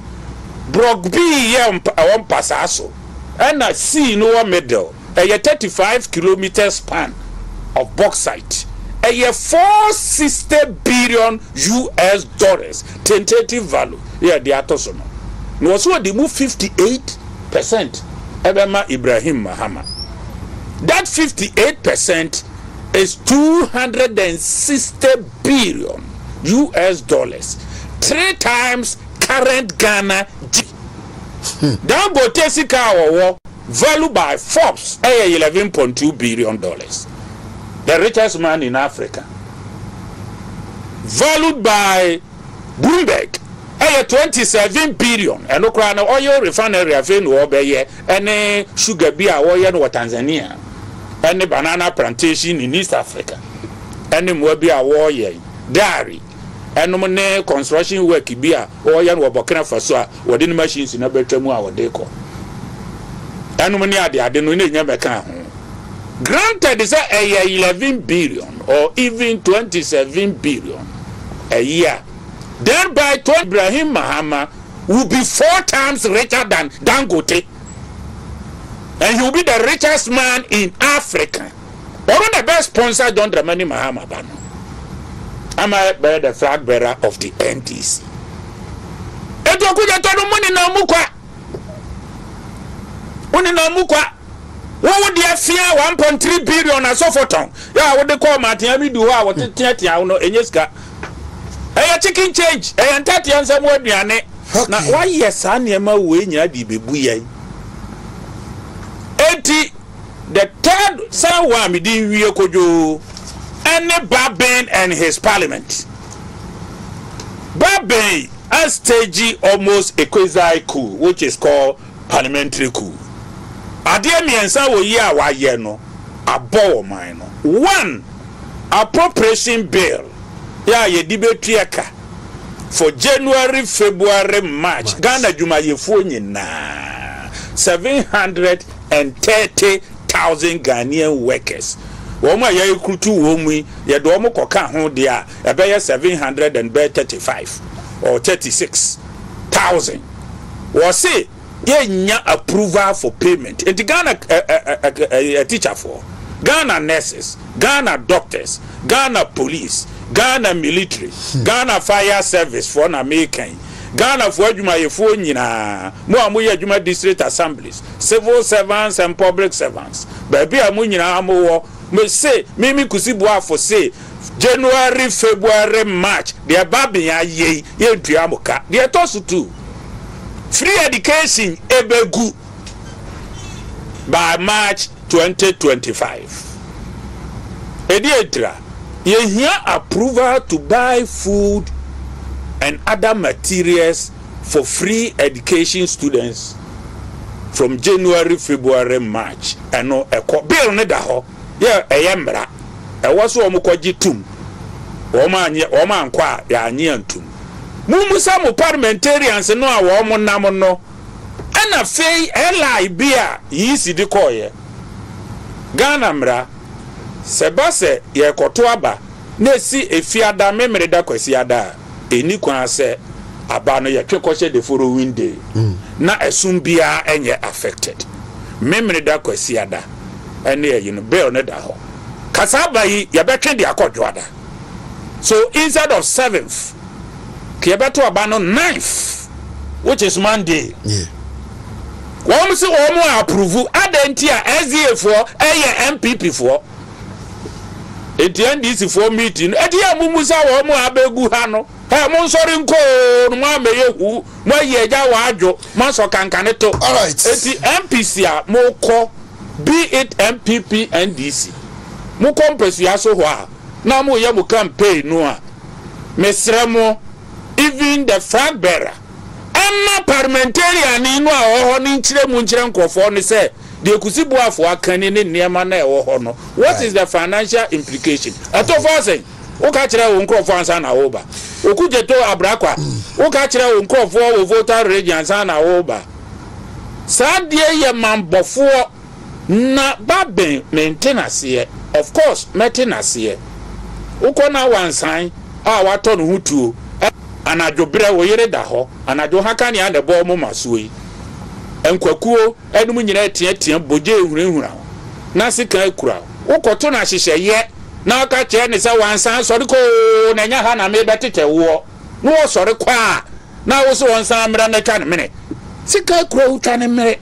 brog B ye won pasa so and C no middle a 35 kilometer span of bauxite a 460 billion US dollars tentative value yeah the atoso no so they move 58% Ebema Ibrahim Mahama. That 58% is 260 billion US dollars. 3 times current Ghana G. That Botesika valued by Forbes $11.2 billion. The richest man in Africa. Valued by Bloomberg 27 billion and okra oil refinery afen wo be ye ene sugar bia wo ye no Tanzania ene banana plantation in East Africa ene mo bia wo ye dairy ɛnom ne construction work bi a ɔyɛ no wɔbɔkena fa so a wɔde ne machines na bɛtwa mu a wɔde kɔ ɛnom ne ade no ne nya bɛka ho granted is a 11 billion or even 27 billion a year. Then by 20, Ibrahim Mahama will be 4 times richer than Dangote. And he will be the richest man in Africa. One of the best sponsors, John Dramani Mahama Bano. I'm the flag bearer of the NDC. What would you fear 1.3 billion as of a tongue? Yeah, what they call Martin do what the Tiano and Yeska. A chicken change, and Tatian somewhere near it. Now, why yes, son, Yama win ya di baby. 80 the third son, Wami di Wiokojo, and Baben and his parliament. Baben has staged almost a quasi coup, which is called parliamentary coup. Adeɛ miɛnsa wɔ yi a wayɛ no abɔ wɔ man no. 1 appropriation bill ya yɛdi betua ka for January, February, March Ghana dwumayɛfoɔ nyinaa 730,000 Ghanaian workers. Wɔn a yɛrekrutu wɔn mu yɛde wɔn kɔka ho deɛ a ɛbɛyɛ 735 or 36,000. Wɔse yenya approval for payment. And Ghana a teacher for Ghana nurses, Ghana doctors, Ghana police, Ghana military, Ghana fire service for an American, Ghana for Jumayefo nyina, mo amoye Juma district assemblies, civil servants and public servants. Baby amu nyina mo me say Mimi Kudi Boafo say January, February, March, they are babbling ye tuamoka. They are tossed to free education ebegu by March 2025. Edietra, you hear approval to buy food and other materials for free education students from January, February, March. And no a bill ne da ho. Yeah, a yambra. A was omukoji tum. Oman kwa ya nyantum. Mumusa mu parliamentarians no a wo mo nam no ana fei eli bia yisi de koye Ghana mra sebase ye koto aba na si efiada memre da kwasi ada eni kwan se aba no ye twekɔhye the following day na esum bia enye affected memre da kwasi ada ene ye no bill ne da ho kasaba yi ye betwe de akodwo ada so instead of 7th Kiabeto abano 9th, which is Monday. Yeah. One say one approve Adentia SDA for MPP for. At the end this for meeting. Edia mumusa one abegu hano. Hey, Monsori nko no me yehu. Mo yeja wajo. Manso kankaneto. All right. Eti MPC a moko be it MPP and DC. Mo kompesi aso ho a. Na mo ye mo campaign no a. Mesremo even the flag bearer amma parliamentarian inu a ho ni nkyire mu nkyire nkofo ni say de Kudi Boafo akani ne niema na ewo ho no what is the financial implication atofo say o ka kire wo nkofo ansa na wo ba okujeto abrakwa o ka kire wo nkofo wo voter region ansa na wo ba sadie ye mambofo na baben maintenance ye of course maintenance ye ukona wansan a wato no hutuo anajo bre wo yere da ho anajo haka ne ande bo mo maso yi enkwakuo enum nyina tie boje ehurehura na sika ekura ukoto na hyehyɛ ye na aka kye ne sɛ wansan sɔre ko na nya ha na me betete wo no wo sɔre kwa na wo so wansan mra na twa ne mene sika ekura utwa ne mene